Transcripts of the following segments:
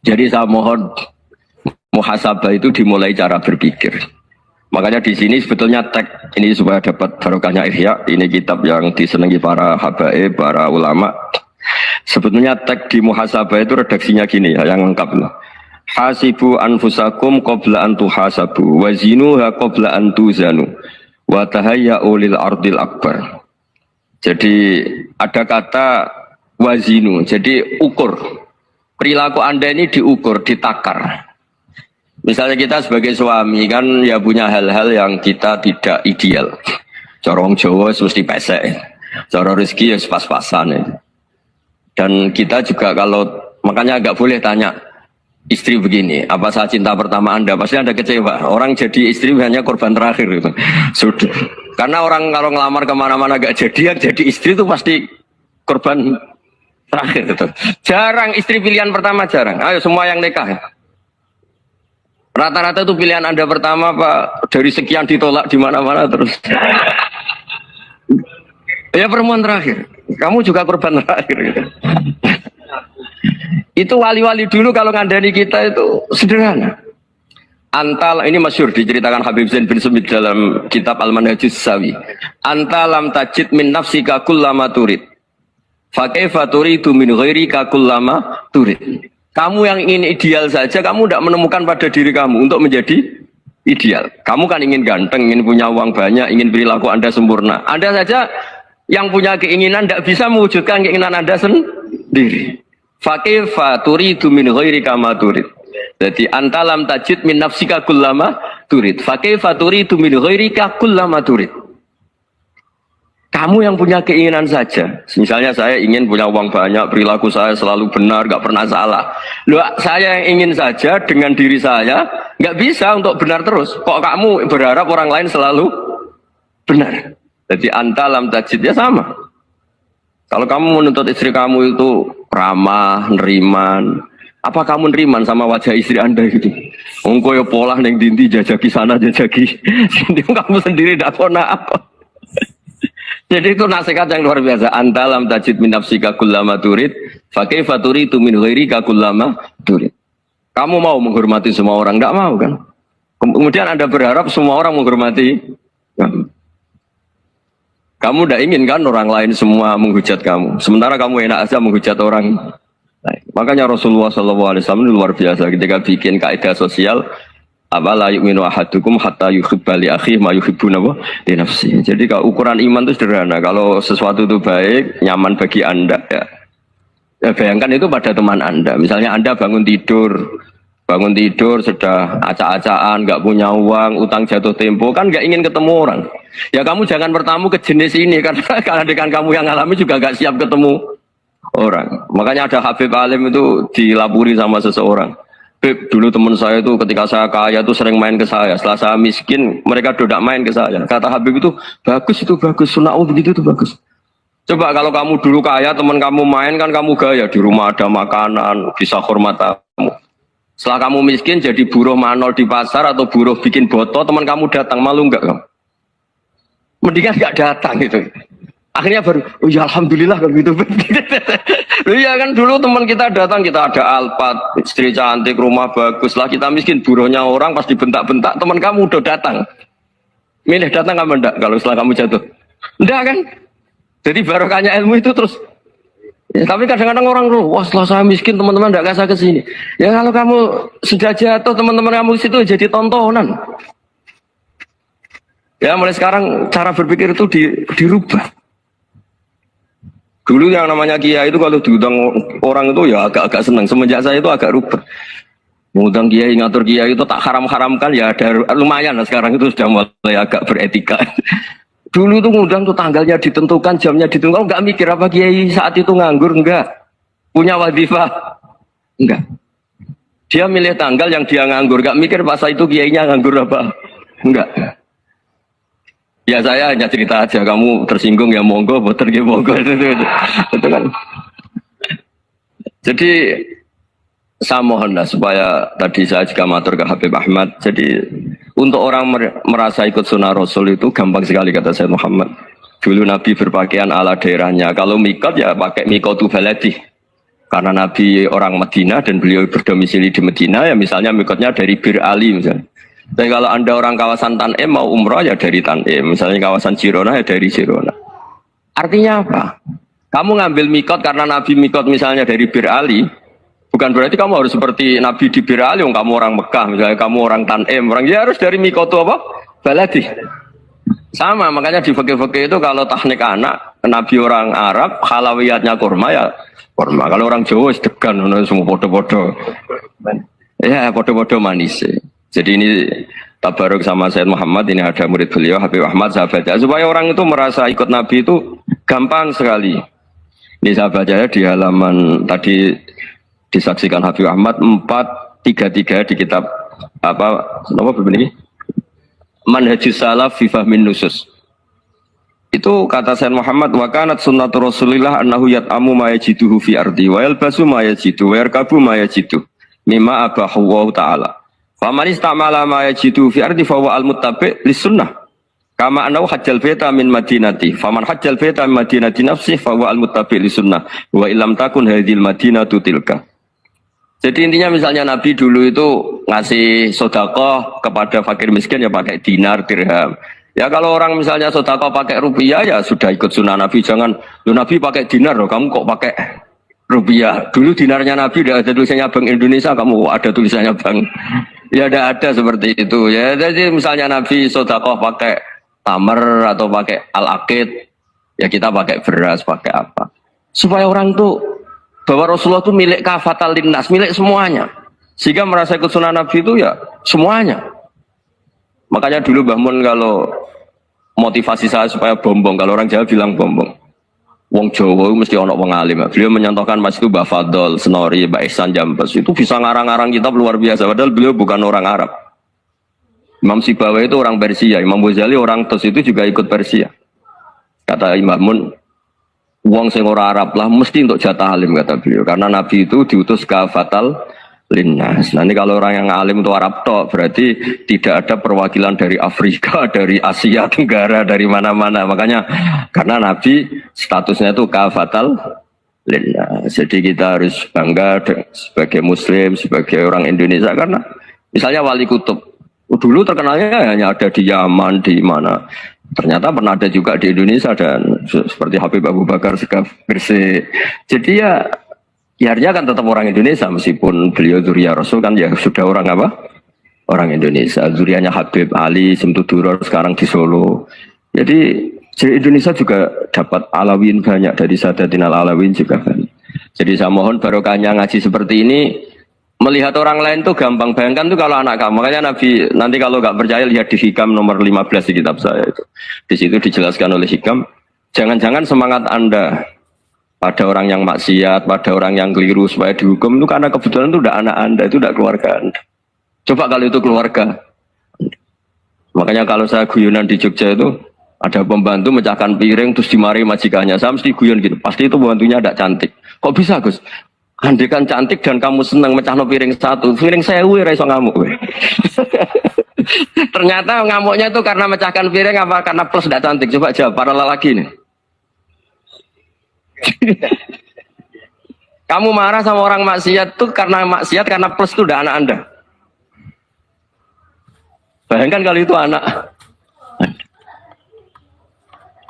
Jadi saya mohon muhasabah itu dimulai cara berpikir. Makanya di sini sebetulnya tag ini supaya dapat barokahnya Ihya. Ini kitab yang disenangi para habaib, para ulama. Sebetulnya tag di muhasabah itu redaksinya gini ya, yang lengkap loh. Hasibu anfusakum qabla an tuhasabu wazinuha qabla an tuzanu wa tahayya'u lil ardil akbar. Jadi ada kata wazinu, jadi ukur. Perilaku Anda ini diukur, ditakar. Misalnya kita sebagai suami kan ya punya hal-hal yang kita tidak ideal. Cara wong Jawa mesti pesek. Cara rezeki ya pas-pasan ya. Dan kita juga kalau makanya nggak boleh tanya istri begini, apa saya cinta pertama Anda? Pasti Anda kecewa. Orang jadi istri hanya korban terakhir gitu. Sudah. Karena orang kalau ngelamar kemana-mana gak jadi, yang jadi istri itu pasti korban terakhir gitu. Jarang istri pilihan pertama, jarang. Ayo semua yang nikah. Rata-rata itu pilihan Anda pertama Pak, dari sekian ditolak di mana-mana terus. Ya perempuan terakhir. Kamu juga korban terakhir gitu. Itu wali-wali dulu kalau ngandani kita itu sederhana. Antal ini masyhur diceritakan Habib Zain bin Sumit dalam kitab Al-Manhajus Sawi. Antalam tajid min nafsika kullama turid. Fa kaifa turidu min ghairika kullama turid. Kamu yang ingin ideal saja, kamu tidak menemukan pada diri kamu untuk menjadi ideal. Kamu kan ingin ganteng, ingin punya uang banyak, ingin perilaku Anda sempurna. Anda saja yang punya keinginan tidak bisa mewujudkan keinginan Anda sendiri. Fakifa turidu min ghairika ma turid. Jadi antalam tajid min nafsika kullama turid. Fakifa turidu min ghairika kullama turid. Kamu yang punya keinginan saja. Misalnya saya ingin punya uang banyak, perilaku saya selalu benar, gak pernah salah. Loh, saya yang ingin saja dengan diri saya, gak bisa untuk benar terus. Kok kamu berharap orang lain selalu benar? Jadi antalam tajid ya sama. Kalau kamu menuntut istri kamu itu ramah, neriman, apa kamu neriman sama wajah istri Anda gitu? Engko ya pola neng dinti jajaki sana jajaki. Sini kamu sendiri ndak kona apa. Jadi itu nasihat yang luar biasa. Antalam tajid min nafsika kullama turid, fa kaifa turidu min ghairika kullama turid. Kamu mau menghormati semua orang, enggak mau kan? Kemudian Anda berharap semua orang menghormati kamu. Kamu tidak ingin kan orang lain semua menghujat kamu. Sementara kamu enak aja menghujat orang lain. Makanya Rasulullah SAW luar biasa ketika bikin kaidah sosial. Apa la yu'minu ahadukum hatta yuhibba li akhihi ma yuhibbu li nafsihi. Jadi kalau ukuran iman itu sederhana. Kalau sesuatu itu baik, nyaman bagi Anda ya. Ya bayangkan itu pada teman Anda. Misalnya Anda bangun tidur sudah acak-acakan, nggak punya uang, utang jatuh tempo, kan nggak ingin ketemu orang. Ya kamu jangan bertamu ke jenis ini karena dengan kamu yang alami juga nggak siap ketemu orang. Makanya ada Habib Alim itu dilapuri sama seseorang. Beb, dulu teman saya itu ketika saya kaya itu sering main ke saya. Setelah saya miskin, mereka tidak main ke saya. Kata Habib itu bagus, sunau begitu itu bagus. Coba kalau kamu dulu kaya, teman kamu main kan kamu gaya. Di rumah ada makanan, bisa hormat kamu. Setelah kamu miskin jadi buruh manol di pasar atau buruh bikin botol, teman kamu datang, malu enggak kamu? Mendingan enggak datang gitu. Akhirnya baru, oh ya alhamdulillah kalau gitu. Iya kan dulu teman kita datang, kita ada Alphard, istri cantik, rumah bagus lah, kita miskin, buruhnya orang pas dibentak-bentak, teman kamu udah datang. Milih datang apa enggak kalau setelah kamu jatuh? Enggak kan? Jadi barokahnya ilmu itu terus. Ya, tapi kadang-kadang orang loh, wah setelah saya miskin teman-teman enggak kasih ke sini. Ya kalau kamu sudah jatuh, teman-teman kamu situ jadi tontonan. Ya mulai sekarang cara berpikir itu dirubah. Dulu yang namanya kiai itu kalau diundang orang itu ya agak-agak senang. Semenjak saya itu agak rubah. Mengundang kiai, ngatur kiai itu tak haram-haramkan ya ada lumayan. Nah, sekarang itu sudah mulai agak beretika. Dulu itu ngundang tuh tanggalnya ditentukan, jamnya ditentukan. Enggak mikir apa kiai saat itu nganggur, enggak. Punya wadifah, enggak. Dia milih tanggal yang dia nganggur, enggak mikir pas itu kiainya nganggur apa, enggak. Ya saya hanya cerita aja, kamu tersinggung ya monggo, boter ya monggo itu kan. Jadi saya mohonlah supaya tadi saya juga matur ke Habib Ahmad. Jadi untuk orang merasa ikut sunnah Rasul itu gampang sekali kata saya Muhammad. Dulu Nabi berpakaian ala daerahnya. Kalau mikot ya pakai mikotu baladi. Karena Nabi orang Madinah dan beliau berdomisili di Madinah, ya misalnya mikotnya dari Bir Ali misalnya. Tapi kalau Anda orang kawasan Tanim mau umroh ya dari Tanim, misalnya kawasan Jirona ya dari Jirona. Artinya apa? Kamu ngambil mikot karena Nabi mikot misalnya dari Bir Ali, bukan berarti kamu harus seperti Nabi di Bir Ali, kamu orang Mekah, misalnya kamu orang Tanim, orang ya harus dari mikot itu apa? Baladi. Sama, makanya di fikih-fikih itu kalau teknik anak, Nabi orang Arab, halawiyatnya kurma ya kurma. Kalau orang Jawa sedegan, semua bodoh-bodoh. Ya, bodoh-bodoh manis. Jadi ini tabaruk sama Sayyid Muhammad, ini ada murid beliau, Habib Ahmad, saya baca. Supaya orang itu merasa ikut Nabi itu gampang sekali. Ini saya baca di halaman, tadi disaksikan Habib Ahmad, 433 di kitab, apa begini? Manhajus Salaf fi Fahmin Nusus. Itu kata Sayyid Muhammad, wa kanat sunnatu Rasulillah annahu yat'amu ma yajiduhu fi ardi wa yalbasu ma yajidu wa yarkabu ma yajidu mimma abahu wa ta'ala. Faman istamala ma yajidu fi ardi fa huwa al-muttabi' lis-sunnah. Kama annahu hajjal baita min madinati. Faman hajjal baita min madinati nafsi fa huwa al-muttabi' lis-sunnah. Wa illam takun hadhil madinatu tilka. Jadi intinya misalnya Nabi dulu itu ngasih sedekah kepada fakir miskin ya pakai dinar, dirham. Ya kalau orang misalnya sedekah pakai rupiah ya sudah ikut sunnah Nabi. Jangan, Nabi pakai dinar loh, kamu kok pakai rupiah. Dulu dinarnya Nabi udah ada tulisannya Bank Indonesia, kamu ada tulisannya Bank. Ya tidak ada seperti itu. Ya jadi misalnya Nabi sedekah pakai tamar atau pakai al-aqid, ya kita pakai beras, pakai apa. Supaya orang tuh bahwa Rasulullah itu milik kafatal linnas, milik semuanya. Sehingga merasa ikut sunnah Nabi itu ya semuanya. Makanya dulu Mbah Mun kalau motivasi saya supaya bombong, kalau orang Jawa bilang bombong. Wong Jawa mesti ono wong alim. Beliau menyontohkan Mas itu Mbah Fadol, Senori, Mbah Ihsan Jambes. Itu bisa ngarang-ngarang kitab luar biasa. Padahal beliau bukan orang Arab. Imam Sibawa itu orang Persia. Imam Ghazali orang Tos itu juga ikut Persia. Kata Imam Mun, wong sing ora Arab lah mesti untuk jatah alim kata beliau. Karena Nabi itu diutus kafatal linnas. Nah ini kalau orang yang alim itu Arab tok, berarti tidak ada perwakilan dari Afrika, dari Asia Tenggara, dari mana-mana. Makanya karena Nabi statusnya itu kafatal linnas. Jadi kita harus bangga sebagai Muslim, sebagai orang Indonesia. Karena misalnya Wali Kutub, dulu terkenalnya hanya ada di Yaman, di mana. Ternyata pernah ada juga di Indonesia dan seperti Habib Abu Bakar Segaf Gresik. Jadi ya artinya kan tetap orang Indonesia meskipun beliau zuriyah Rasul kan ya sudah orang apa? Orang Indonesia. Zuriyahnya Habib Ali Simtuduror sekarang di Solo. Jadi Indonesia juga dapat alawin banyak dari Sadatin al-Alawin juga banyak. Jadi saya mohon barokahnya ngaji seperti ini. Melihat orang lain tuh gampang, bayangkan tuh kalau anak kamu. Makanya Nabi, nanti kalau nggak percaya lihat di Hikam nomor 15 di kitab saya itu. Di situ dijelaskan oleh Hikam, jangan-jangan semangat Anda pada orang yang maksiat, pada orang yang keliru supaya dihukum itu karena kebetulan itu udah anak Anda, itu udah keluarga Anda. Coba kalau itu keluarga. Makanya kalau saya guyonan di Jogja itu, ada pembantu mecahkan piring terus dimarahi majikannya. Saya mesti guyon gitu, pasti itu pembantunya tidak cantik. Kok bisa Gus? Andai kan cantik dan kamu senang mecahno piring satu, piring saya iso ngamuk. Ternyata ngamuknya itu karena mecahkan piring apa karena plus tidak cantik. Coba jawab para lelaki nih. Kamu marah sama orang maksiat tuh karena maksiat karena plus itu udah anak Anda. Bayangkan kalau itu anak.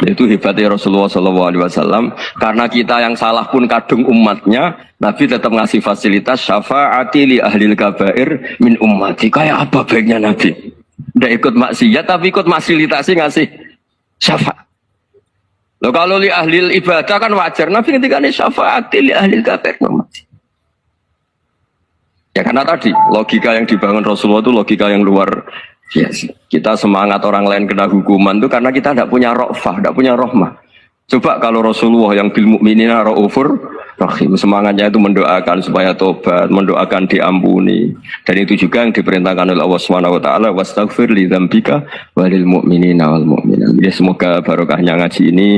Itu hebatnya Rasulullah SAW. Karena kita yang salah pun kadung umatnya, Nabi tetap ngasih fasilitas syafaati li ahlil kabair min ummati. Kayak apa baiknya Nabi? Udah ikut maksiat tapi ikut fasilitasi ngasih syafaat. Loh kalau li ahlil ibadah kan wajar. Nabi ketika ini syafaati li ahlil kabair min ummati. Ya karena tadi logika yang dibangun Rasulullah itu logika yang luar biasa. Kita semangat orang lain kena hukuman itu karena kita tidak punya ra'fah, tidak punya rahmah. Coba kalau Rasulullah yang bil mukminina raufur rahim, semangatnya itu mendoakan supaya tobat, mendoakan diampuni. Dan itu juga yang diperintahkan oleh Allah Subhanahu wa taala, wastaghfir li dzambika walil mu'minina wal mu'minat. Ya semoga barokahnya ngaji ini,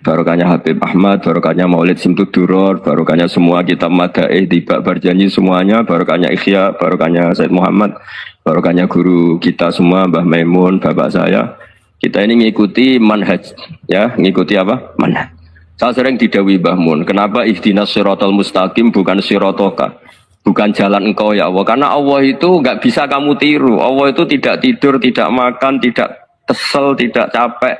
barokahnya Habib Ahmad, barokahnya Maulid Simtuduror, barokahnya semua kitab Madaih, Tiba Berjanji semuanya, barokahnya Ikhya, barokahnya Sayyid Muhammad, barokahnya guru kita semua, Mbah Maimun, bapak saya. Kita ini ngikuti manhaj, ya, ngikuti apa? Manhaj. Saya sering didhawuhi Mbah Mun, kenapa ihdinas siratal mustaqim bukan siratoka? Bukan jalan engkau ya Allah. Karena Allah itu nggak bisa kamu tiru. Allah itu tidak tidur, tidak makan, tidak kesel, tidak capek.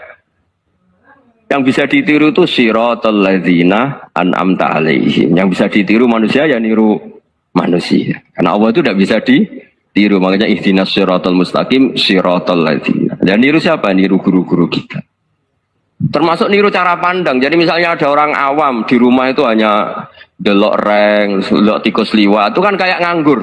Yang bisa ditiru itu siratal ladzina an'amta alaihim. Yang bisa ditiru manusia ya niru manusia. Karena Allah itu tidak bisa ditiru. Makanya ihdinas siratal mustaqim siratal ladzina. Dan niru siapa? Niru guru-guru kita. Termasuk niru cara pandang. Jadi misalnya ada orang awam di rumah itu hanya delok reng, delok tikus liwat, itu kan kayak nganggur.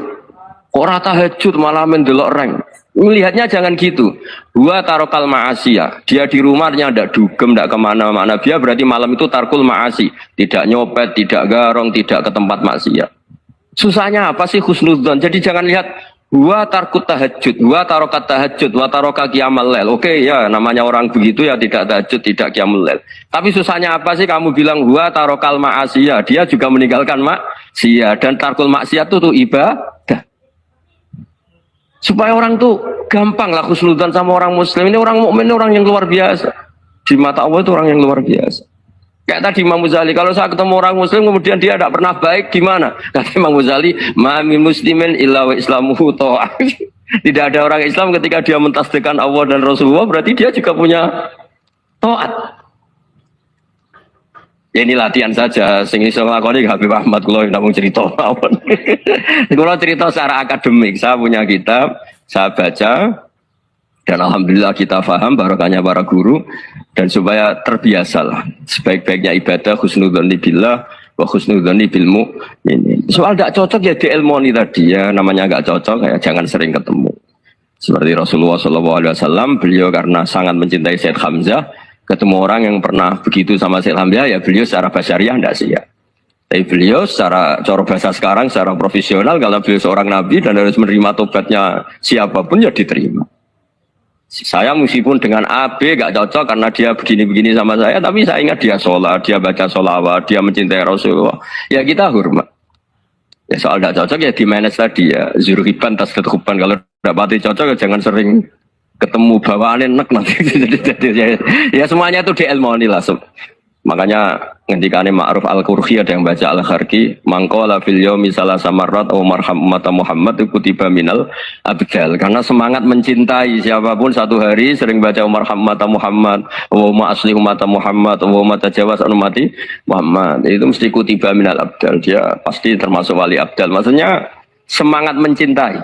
Kok ora tahajud malah mendelok reng. Melihatnya jangan gitu. Dua tarokal ma'asiyah. Dia di rumahnya tidak dugem, tidak kemana-mana. Dia berarti malam itu tarkul ma'asi. Tidak nyopet, tidak garong, tidak ke tempat maksiat. Susahnya apa sih husnudzon? Jadi jangan lihat wa tarkut tahajud, wa tarokat tahajud, wa taroka qiyamul lail. Oke ya, namanya orang begitu ya tidak tahajud, tidak qiyamul lail. Tapi susahnya apa sih kamu bilang wa tarokal ma'asiyah? Dia juga meninggalkan maksiat dan tarkul maksiat itu ibadah. Supaya orang tuh gampang lah husnudzon sama orang muslim. Ini orang mukmin, orang yang luar biasa. Di mata Allah itu orang yang luar biasa. Kayak tadi Imam Ghazali, kalau saya ketemu orang muslim kemudian dia tidak pernah baik, gimana? Kata Imam Ghazali, ma min muslimin illa wa islamuhu ta'ah. Tidak ada orang Islam ketika dia mentasbihkan Allah dan Rasulullah, berarti dia juga punya taat. Ya ini latihan saja, sing iso nglakoni Habib Ahmad kula namung cerita mawon. Kula cerita secara akademik, saya punya kitab, saya baca dan alhamdulillah kita paham barokahnya para guru dan supaya terbiasalah sebaik-baiknya ibadah husnudzon billah wa husnudzon bil mukminin. Soal tidak cocok ya diilmoni tadi ya, namanya enggak cocok ya jangan sering ketemu. Seperti Rasulullah SAW, beliau karena sangat mencintai Said Hamzah, ketemu orang yang pernah begitu sama Said Hamzah, ya beliau secara basyariah tidak siap. Tapi beliau secara cara bahasa sekarang, secara profesional, kalau beliau seorang nabi dan harus menerima tobatnya siapapun ya diterima. Saya meskipun dengan A, B gak cocok karena dia begini-begini sama saya, tapi saya ingat dia sholat, dia baca sholawat, dia mencintai Rasulullah. Ya kita hormat. Ya soal gak cocok ya di manage tadi ya, zurhiban tasdadhuban. Kalau dapati cocok ya jangan sering ketemu bawaannya enak nanti. Ya semuanya itu diilmoni lah. Makanya ngendikane Ma'ruf Al-Qurhi ada yang baca Al-Kharqi, mangqala fil yaumi salasa marrat aw marham umat Muhammad kutiba minal abdal. Karena semangat mencintai siapapun satu hari sering baca marham umat Muhammad, wa ma asli umat Muhammad, wa ma tajawaz an umati Muhammad. Itu mesti kutiba minal abdal. Dia pasti termasuk wali abdal. Maksudnya semangat mencintai.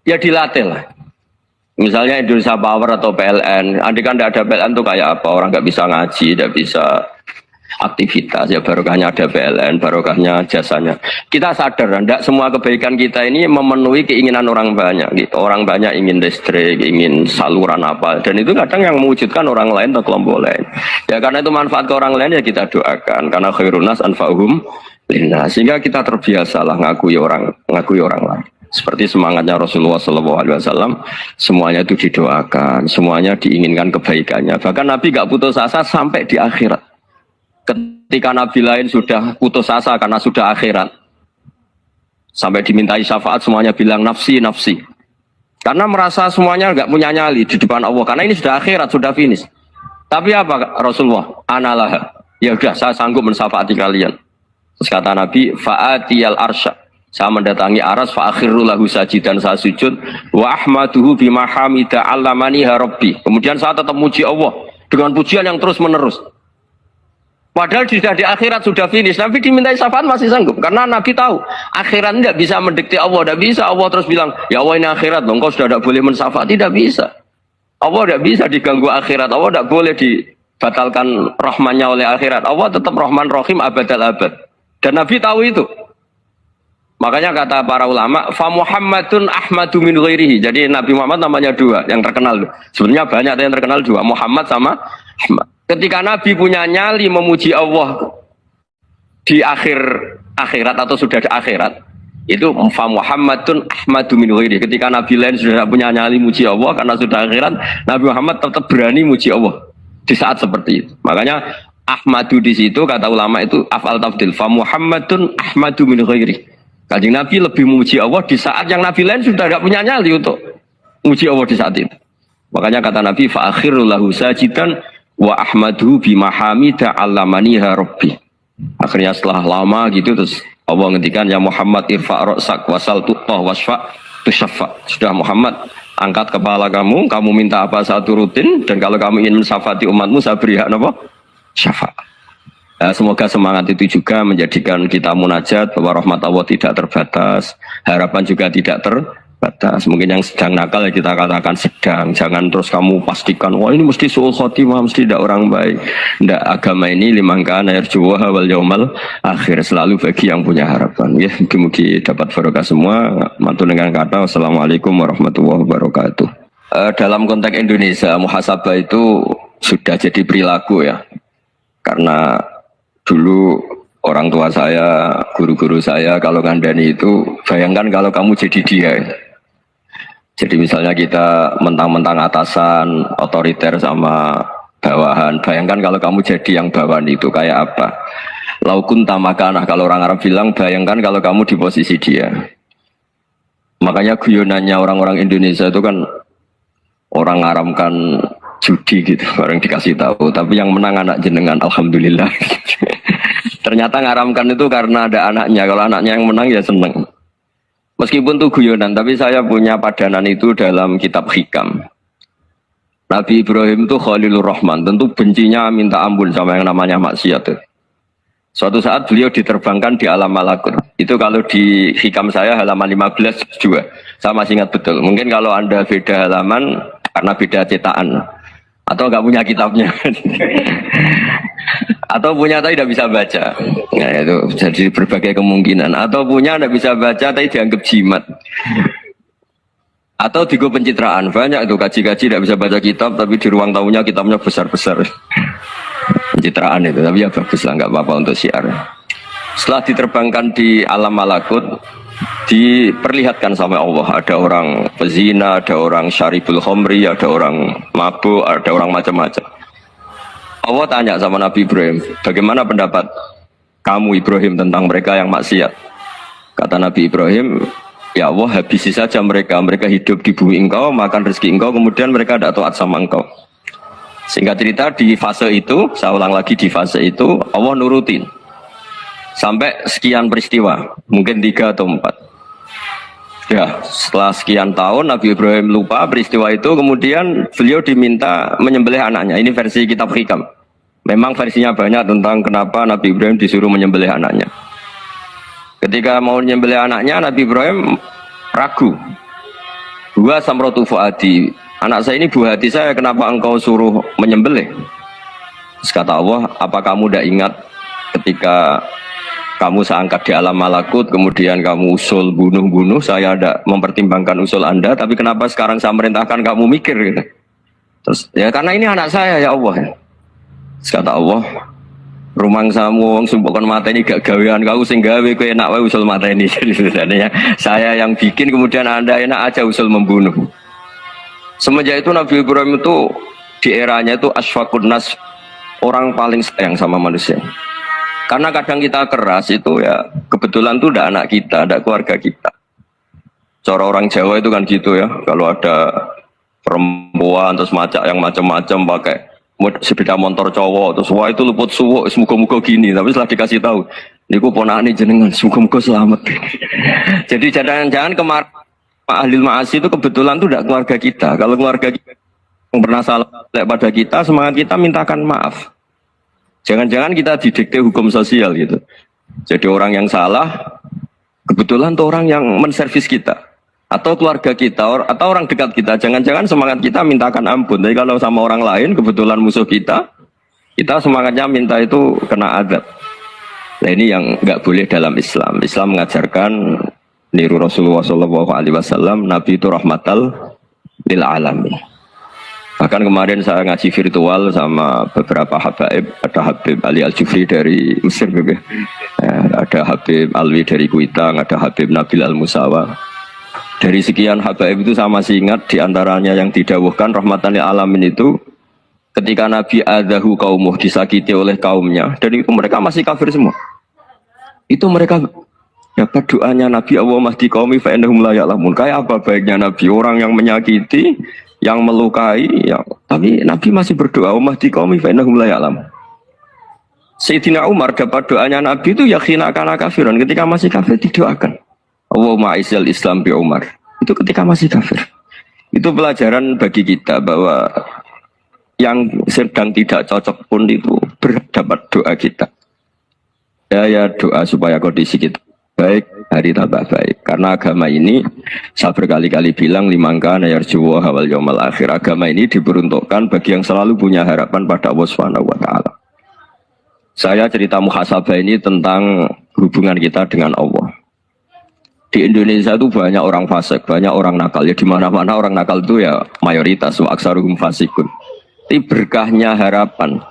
Ya dilatih lah. Misalnya Indonesia Power atau PLN, andai kan tidak ada PLN itu kayak apa? Orang nggak bisa ngaji, tidak bisa aktivitas, ya barokahnya ada PLN, barokahnya jasanya. Kita sadar, tidak semua kebaikan kita ini memenuhi keinginan orang banyak. Gitu. Orang banyak ingin listrik, ingin saluran apa, dan itu kadang yang mewujudkan orang lain atau kelompok lain. Ya karena itu manfaat ke orang lain ya kita doakan, karena khairun nas anfa'uhum linnas. Sehingga kita terbiasalah ngakui orang lain. Seperti semangatnya Rasulullah SAW, semuanya itu didoakan, semuanya diinginkan kebaikannya. Bahkan Nabi gak putus asa sampai di akhirat. Ketika Nabi lain sudah putus asa karena sudah akhirat, sampai dimintai syafaat semuanya bilang nafsi, nafsi. Karena merasa semuanya gak punya nyali di depan Allah. Karena ini sudah akhirat, sudah finish. Tapi apa Rasulullah? Analah. Ya udah, saya sanggup mensyafaati kalian. Terus kata Nabi, fa'atiyal arsya. Saya mendatangi aras fa akhiru lahu sajidan, saya sujud wa ahmaduhu bima hamida 'allamani rabbi. Kemudian saya tetap muji Allah dengan pujian yang terus menerus. Padahal sudah di akhirat sudah finish, Nabi dimintai syafaat masih sanggup karena Nabi tahu akhirat tidak bisa mendikte Allah, tidak bisa Allah terus bilang ya Allah ini akhirat dong, kau sudah tidak boleh mensyafaat, tidak bisa. Allah tidak bisa diganggu akhirat, Allah tidak boleh dibatalkan rahmannya oleh akhirat. Allah tetap Rahman Rahim abadal abad. Dan Nabi tahu itu. Makanya kata para ulama, fa Muhammadun Ahmadu min ghairihi. Jadi Nabi Muhammad namanya dua yang terkenal. Sebenarnya banyak yang terkenal dua, Muhammad sama Ahmad. Ketika Nabi punya nyali memuji Allah di akhirat atau sudah di akhirat, itu fa Muhammadun Ahmadu min ghairihi. Ketika Nabi lain sudah punya nyali muji Allah karena sudah akhirat, Nabi Muhammad tetap berani muji Allah di saat seperti itu. Makanya Ahmadu di situ kata ulama itu afal tafdil, fa Muhammadun Ahmadu min ghairihi. Kanjeng Nabi lebih memuji Allah di saat yang Nabi lain sudah tidak punya nyali untuk memuji Allah di saat itu. Makanya kata Nabi fa akhiru lahu sajidan wa ahmadu bimahamida 'allamaniha rabbi. Akhirnya setelah lama gitu terus Allah ngendikan ya Muhammad irfa' ra'sak wasal tuqah wasfa' tusyaffa. Sudah Muhammad, angkat kepala kamu minta apa saya turutin, dan kalau kamu ingin mensyafaati umatmu saya beri hak apa? Syafaat. Semoga semangat itu juga menjadikan kita munajat bahwa rahmat Allah tidak terbatas, harapan juga tidak terbatas. Mungkin yang sedang nakal ya kita katakan sedang, jangan terus kamu pastikan wah ini mesti suul khotimah, mesti tidak orang baik. Tidak, agama ini liman kana yarjuha wal yaumal akhir, selalu bagi yang punya harapan. Ya, mugi-mugi dapat barokah semua. Mantu dengan kata wassalamualaikum warahmatullahi wabarakatuh. Dalam konteks Indonesia, muhasabah itu sudah jadi perilaku ya. Karena dulu orang tua saya, guru-guru saya kalau ngandani itu, bayangkan kalau kamu jadi dia. Jadi misalnya kita mentang-mentang atasan, otoriter sama bawahan, bayangkan kalau kamu jadi yang bawahan itu kayak apa? Laukun tamakanah, kalau orang Arab bilang, bayangkan kalau kamu di posisi dia. Makanya guyonannya orang-orang Indonesia itu kan orang ngaramkan judi gitu, orang dikasih tahu, tapi yang menang anak jenengan, alhamdulillah. Ternyata ngaramkan itu karena ada anaknya, kalau anaknya yang menang ya seneng. Meskipun itu guyonan, tapi saya punya padanan itu dalam kitab Hikam. Nabi Ibrahim itu Khalilur Rahman, tentu bencinya minta ampun sama yang namanya maksiat. Suatu saat beliau diterbangkan di alam malakut. Itu kalau di Hikam saya halaman 15 juga. Saya masih ingat betul. Mungkin kalau Anda beda halaman karena beda cetakan. Atau nggak punya kitabnya. Atau punya tapi tidak bisa baca. Nah itu jadi berbagai kemungkinan. Atau punya tidak bisa baca tapi dianggap jimat. Atau digo pencitraan. Banyak itu kaji-kaji tidak bisa baca kitab tapi di ruang tamunya kitabnya besar-besar. Pencitraan itu, tapi ya bagus lah, nggak apa-apa untuk syiar. Setelah diterbangkan di alam malakut, diperlihatkan sama Allah, ada orang pezina, ada orang syaribul khomri, ada orang mabuk, ada orang macam-macam. Allah tanya sama Nabi Ibrahim, bagaimana pendapat kamu Ibrahim tentang mereka yang maksiat? Kata Nabi Ibrahim, ya Allah habisi saja mereka, mereka hidup di bumi engkau, makan rezeki engkau, kemudian mereka tidak taat sama engkau. Singkat cerita di fase itu, saya ulang lagi di fase itu, Allah nurutin. Sampai sekian peristiwa, mungkin 3 atau 4. Ya, setelah sekian tahun Nabi Ibrahim lupa peristiwa itu, kemudian beliau diminta menyembelih anaknya. Ini versi kitab Hikam. Memang versinya banyak tentang kenapa Nabi Ibrahim disuruh menyembelih anaknya. Ketika mau menyembelih anaknya, Nabi Ibrahim ragu. Dua samrotu fuadi, anak saya ini buah hati saya, kenapa engkau suruh menyembelih? Terus kata Allah, apa kamu tidak ingat ketika kamu saya angkat di alam malakut, kemudian kamu usul bunuh-bunuh, saya ada mempertimbangkan usul Anda, tapi kenapa sekarang saya merintahkan kamu mikir gitu? Terus ya karena ini anak saya ya Allah. Terus kata Allah, rumang samu wong sumpukon mata ini gak gawean kau sing gawe kowe enak wae usul mata ini. Jadi sebenarnya saya yang bikin, kemudian Anda enak aja usul membunuh. Semenjak itu Nabi Ibrahim itu di eranya itu asfaqun nas, orang paling sayang sama manusia. Karena kadang kita keras itu ya kebetulan tuh udah anak kita, ada keluarga kita. Cara orang Jawa itu kan gitu ya, kalau ada perempuan terus macak yang macam-macam pakai sepeda motor cowok terus wah itu luput suwuk, semoga-moga gini, tapi setelah dikasih tahu niku ponakane jenengan, semoga-moga selamat. Jadi jangan-jangan kemarin ahli ma'asi itu kebetulan tuh tidak keluarga kita. Kalau keluarga kita yang pernah salah pada kita, semangat kita mintakan maaf. Jangan-jangan kita didikte hukum sosial gitu. Jadi orang yang salah kebetulan tuh orang yang menservis kita, atau keluarga kita, atau orang dekat kita. Jangan-jangan semangat kita mintakan ampun. Tapi kalau sama orang lain kebetulan musuh kita semangatnya minta itu kena adab. Nah ini yang nggak boleh dalam Islam. Islam mengajarkan niru Rasulullah SAW, Nabi itu rahmatal lil alamin. Bahkan kemarin saya ngaji virtual sama beberapa habaib, ada Habib Ali Al-Jufri dari Mesir, ada Habib Alwi dari Kuitang, ada Habib Nabil Al-Musawa. Dari sekian habaib itu saya masih ingat diantaranya yang didawuhkan rahmatan lil alamin itu ketika Nabi adahu kaumuh, disakiti oleh kaumnya, dan itu mereka masih kafir semua. Itu mereka dapat doanya Nabi, Allah mahdi qaumi fa innahum la ya'lamun. Kayak apa baiknya Nabi, orang yang menyakiti, yang melukai, tapi Nabi masih berdoa, Mahdi qaumi fa innahum la ya'lam. Sayyidina Umar dapat doanya Nabi itu yakhina kana kafiran, ketika masih kafir didoakan. Allahumma a'izzal Islam bi Umar. Itu ketika masih kafir. Itu pelajaran bagi kita bahwa yang sedang tidak cocok pun itu berdapat doa kita. Ya doa supaya kondisi kita baik, hari tambah baik. Karena agama ini, saya berkali-kali bilang, limangka nayarjuwa hawal yawmal akhir. Agama ini diperuntukkan bagi yang selalu punya harapan pada Allah Subhanahu wa Ta'ala. Saya cerita muhasabah ini tentang hubungan kita dengan Allah. Di Indonesia itu banyak orang fasik, banyak orang nakal. Ya di mana-mana orang nakal itu ya mayoritas, wa aksaruhum fasikun. Tapi berkahnya harapan.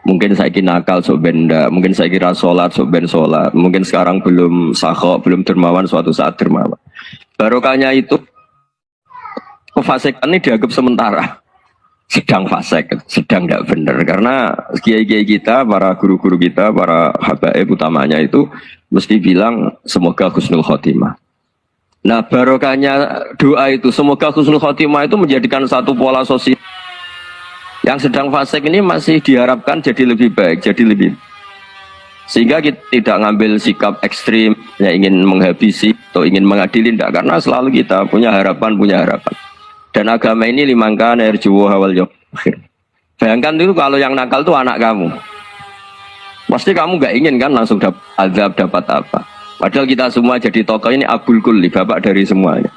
Mungkin saya kira nakal sok benda, mungkin saya kira sholat sok ben sholat, mungkin sekarang belum sakhok, belum dermawan, suatu saat dermawan. Barokahnya itu kefasikan ini dianggap sementara, sedang fasik, sedang tidak benar. Karena kiai-kiai kita, para guru-guru kita, para habaib utamanya itu mesti bilang semoga husnul khotimah. Nah barokahnya doa itu semoga husnul khotimah itu menjadikan satu pola sosial. Yang sedang fasik ini masih diharapkan jadi lebih baik, jadi lebih. Sehingga kita tidak ngambil sikap ekstrim, ya ingin menghabisi atau ingin mengadili, tidak. Karena selalu kita punya harapan. Dan agama ini limangka nerjuwo hawal yawm akhir. Bayangkan itu kalau yang nakal itu anak kamu. Pasti kamu nggak ingin kan langsung dapat azab, dapat apa. Padahal kita semua jadi tokoh ini abul kulli, bapak dari semuanya.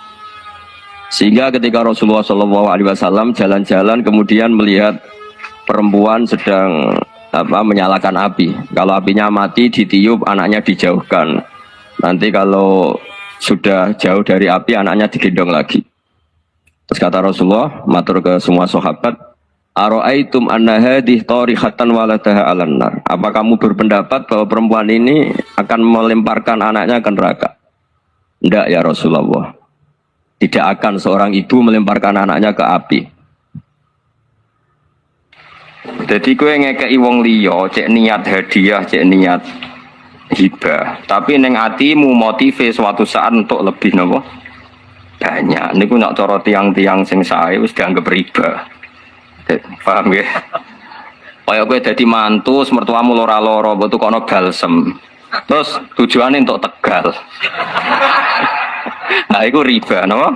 Sehingga ketika Rasulullah SAW jalan-jalan kemudian melihat perempuan sedang menyalakan api. Kalau apinya mati ditiup, anaknya dijauhkan. Nanti kalau sudah jauh dari api, anaknya digendong lagi. Terus kata Rasulullah, matur ke semua sahabat, Aro'aitum anna hadih tarihatan waladaha alan nar. Apa kamu berpendapat bahwa perempuan ini akan melemparkan anaknya ke neraka? Tidak ya Rasulullah. Tidak akan seorang ibu melemparkan anaknya ke api. Jadi kowe ngekeki wong liya, cek niat hadiah, cek niat hibah. Tapi neng atimu motive suatu saat untuk lebih nopo banyak. Niku nak cara tiang-tiang sing sae wis dianggap riba. Paham ya? Kaya kowe dadi mantu, mertuamu loro-loro, mbok tukono balsem. Terus tujuannya untuk Tegal. Nah, itu riba, no?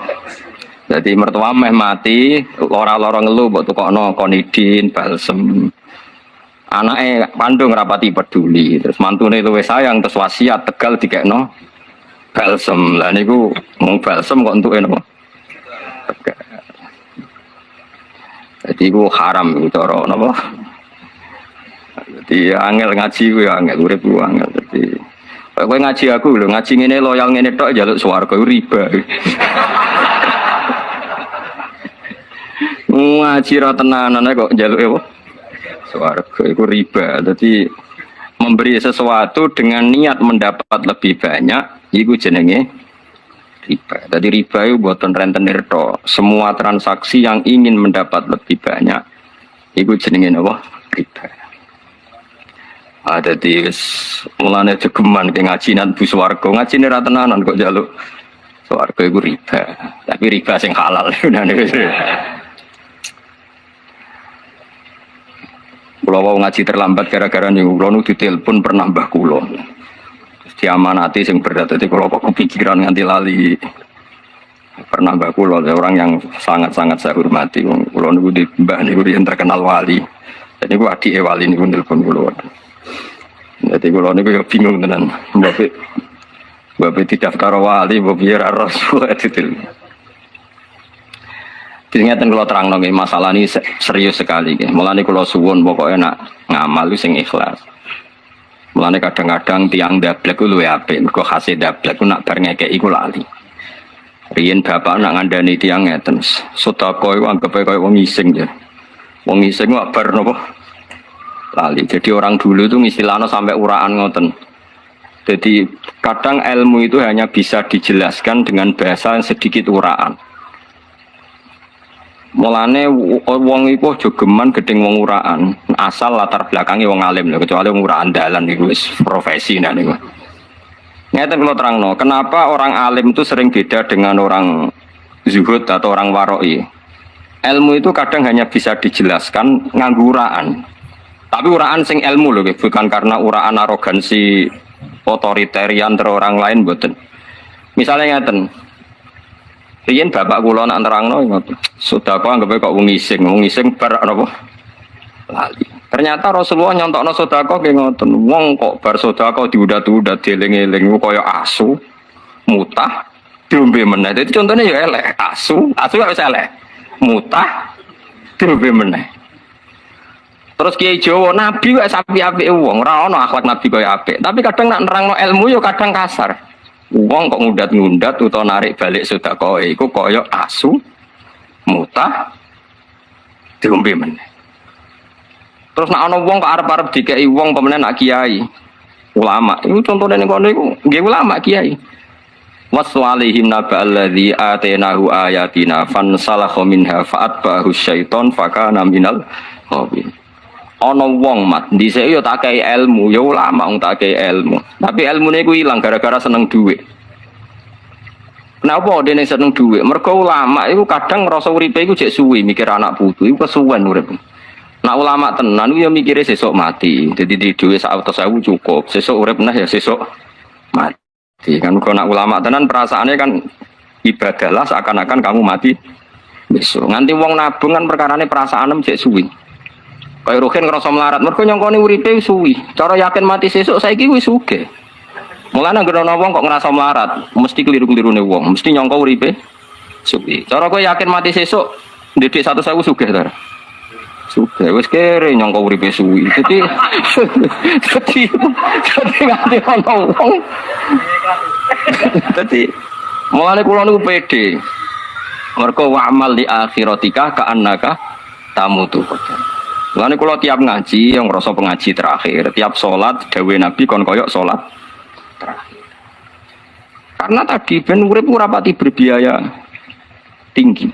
Jadi mertua meh mati, lora-lora ngeluh, buat tukokno konidin, balsem. Anaknya pandung rapati peduli, terus mantune luwih sayang, terus wasiat Tegal dikekno balsem. Lah niku mau balsem kok entuke napa? Jadi itu haram itu cara napa? Jadi angel ngaji ku ya angel urip ku angel. Jadi kowe ngaji aku lho, ngaji ngene loyal ngene tok njaluk swarga riba. Ngaji ra tenanan kok njaluk apa? Swarga iku riba. Jadi memberi sesuatu dengan niat mendapat lebih banyak iku jenenge riba. Jadi riba itu boten rentenir tok. Semua transaksi yang ingin mendapat lebih banyak iku jenenge apa? Riba. Ada di mulane jegeman ke ngaji nan bu swarga ngaji nih tenanan kok jaluk swarga itu riba, tapi riba sing halal. Kalau mau ngaji terlambat gara-gara nih kulo nu ditelepon pernah mbah kulo diamanati sing berat, jadi kalau kok kepikiran nganti lali pernah mbah kulo orang yang sangat-sangat saya hormati. Kulo nu di mbah niku yang terkenal wali, jadi gua adik wali niku telepon kulo. Jadi kalau ini gue bingung tenan, bapak tidak karo wali, bapak biar rasul itu. Ingatkan kalau terang nongin masalah ini serius sekali. Mulane kalau suwun pokoknya nak ngamal sing ikhlas. Mulane kadang-kadang tiang dablek ku luwe apik, mergo khase dablek ku nak bar ngekeki ku lali. Riyen bapak nak ngandani tiang ngeten, sedekah iku anggape koyo wong ngising ya. Wong ngising kok bar napa? Lali. Jadi orang dulu itu ngistilahnya sampai uraan ngoten. Jadi kadang ilmu itu hanya bisa dijelaskan dengan bahasa yang sedikit uraan. Mulane wong iku aja geman gedeng wong uraan, asal latar belakangnya wong alim lho, kecuali wong uraan dalan niku wis profesi nek niku. Ngeten kula terangno, kenapa orang alim itu sering beda dengan orang zuhud atau orang waroi. ilmu itu kadang hanya bisa dijelaskan nganggo uraan. Tapi uraan sing ilmu loh, bukan karena uraan arogansi otoritarian terus orang lain mboten. Misalnya ngeten. Riyen bapak kula nak nerangno ngoten. Sedekah anggap kok wong ngising bar napa? Lali. Ternyata Rasulullah nyontokno sedekah nggih ngoten. Wong kok bar sedekah diudat-udat dieling-eling kaya asu, mutah, diombe meneh. Dadi contone ya elek, asu gak wis elek. Mutah, diombe meneh. Terus Kiai Jawa Nabi kok apik-apike wong, ora ana akhlak Nabi kaya apik. Tapi kadang nak nerangno ilmu yo kadang kasar. Wong kok ngundat-ngundat utawa narik balik sedekah iku kaya asu, mutah, diombe meneh. Terus nak ana wong kok arep-arep dikeki wong pemene nak kiai, ulama. Iku contone ning kono iku nggih ulama kiai. Waswalihim naba alladzi atainahu ayatina fansalakha minha fa'atbahu syaiton fakana minal ghawin. Ana wong mat dhisik yo tak kei ilmu, ya ulama wong tak kei ilmu. Tapi ilmune iku ilang gara-gara seneng dhuwit. Kenapa dene seneng dhuwit? Mergo ulama iku kadang ngrasa uripe iku jek suwi mikir anak putu, iku kesuwen urip. Nak ulama tenan iku ya mikire sesuk mati. Dadi di dhuwit 100.000 cukup, sesuk urip meneh ya sesuk mati. Kan kok nak ulama tenan perasaannya kan ibadahlah seakan-akan kamu mati besok. Nganti wong nabung kan perkarane perasaane jek suwi. Kaya Ruhin ngerasa melarat, mereka nyongkoni uripe suwi. Cara yakin mati sesuk saiki wis sugih. Mulane anggere ana wong kok ngerasa melarat, mesti keliru-kelirune wong, mesti nyongko uripe suwi. Cara kowe yakin mati sesuk, ndek 100.000 sugih ta? Sugih wis kere nyongko uripe suwi. Dadi nganti ana wong. Dadi mulane kula niku pede. Mergo wa'mal li akhiratika ka'annaka tamutu. Lalu kalau tiap ngaji, yang ngerasa pengaji terakhir, tiap sholat, dawe Nabi kon koyok sholat terakhir. Karena tadi ben urip rapati berbiaya tinggi.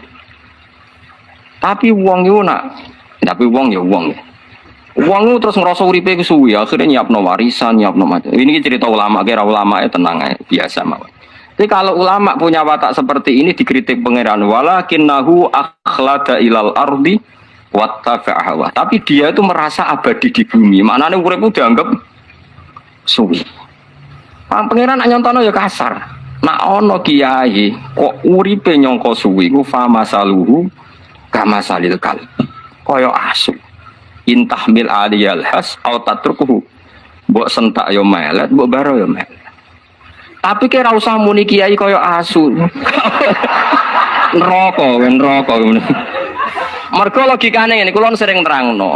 Tapi wong itu tapi wong ya wong. Wong itu terus ngerasa uripe kesuwi, akhirnya nyiapno warisan, nyiapno macam. Ini cerita ulama, kira ulama ya tenang ya, biasa mawon. Jadi kalau ulama punya watak seperti ini dikritik pangeran, walakinnahu akhlada ilal ardi wattafa'aha. Tapi dia itu merasa abadi di bumi. Maknanya urip itu dianggap suwi. Pangeran nyontono ya kasar. Nak ono kiai kok uripe nyangka suwi ku famasaluhu kamasalil kal. Kaya asu. Intahmil aliyal has au tatrukuhu. Mbok sentak ya melet, mbok baro ya melet. Tapi kira usah muni kiai kaya asu. Neraka. Mergo logikane ngene, kula sering nerangno.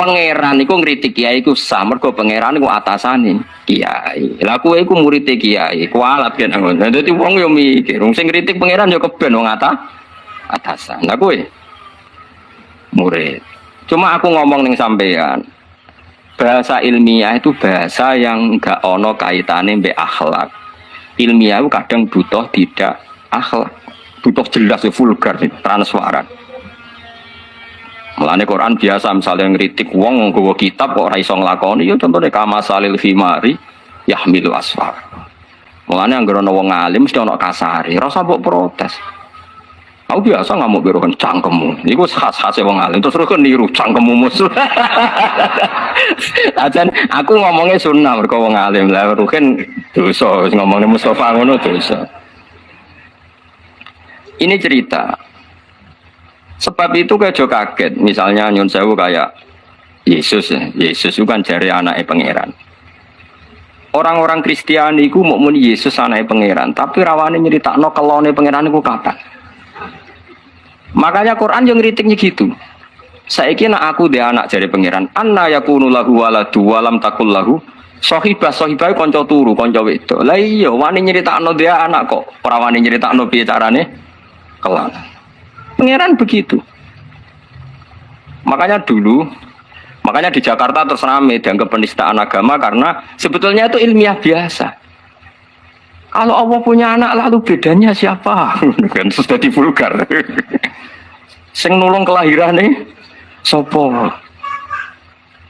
Pangeran iku ngritik kiai iku sah, mergo pangeran iku atasane kiai. Lah kowe iku murid kiai, kualat ben ngono. Dadi wong yo mikir, wong sing ngritik pangeran yo keben wong atasan. Lah kowe murid. Cuma aku ngomong ning sampean. Bahasa ilmiah itu bahasa yang enggak ono kaitane mbek akhlak. Ilmiah itu kadang butuh tidak akhlak. Butuh jelas vulgar, transparan. Mulane Quran biasa misalnya ngritik wong nggawa kitab kok ora iso nglakoni ya contohnya kamasalil himari yahmilu asfar. Mulane anggere ana wong alim mesti ana kasare, ora usah mbok protes. Aku biasa ngamuk biro kan cangkemmu. Iku khas-khase wong alim terus kan niru cangkemmu musuh. Ajan aku ngomongnya sunnah mergo wong alim lah ruhen dosa ngomongnya Mustafa ngono dosa. Ini cerita. Sebab itu kejo kaget, misalnya nyun sewu kayak Yesus ya. Yesus itu kan jari anaknya pangeran. Orang-orang Kristiani itu mau muni Yesus anaknya pangeran, tapi rawane nyeritakno kelone pangeran itu kapan? Makanya Quran yang ngeritiknya gitu. Saiki nak aku dia anak jari pangeran, anna yakunu lahu waladu walam takul lahu sohibah konco turu konco wedok. Lah iya wani nyeritakno dia anak kok, ora wani nyeritakno piye carane kelon. Pangeran begitu. Makanya di Jakarta terus rame dianggap penistaan agama karena sebetulnya itu ilmiah biasa. Kalau Allah punya anak lalu bedanya siapa? Kan sudah di vulgar. Sing nulung kelahiran nih, sopo.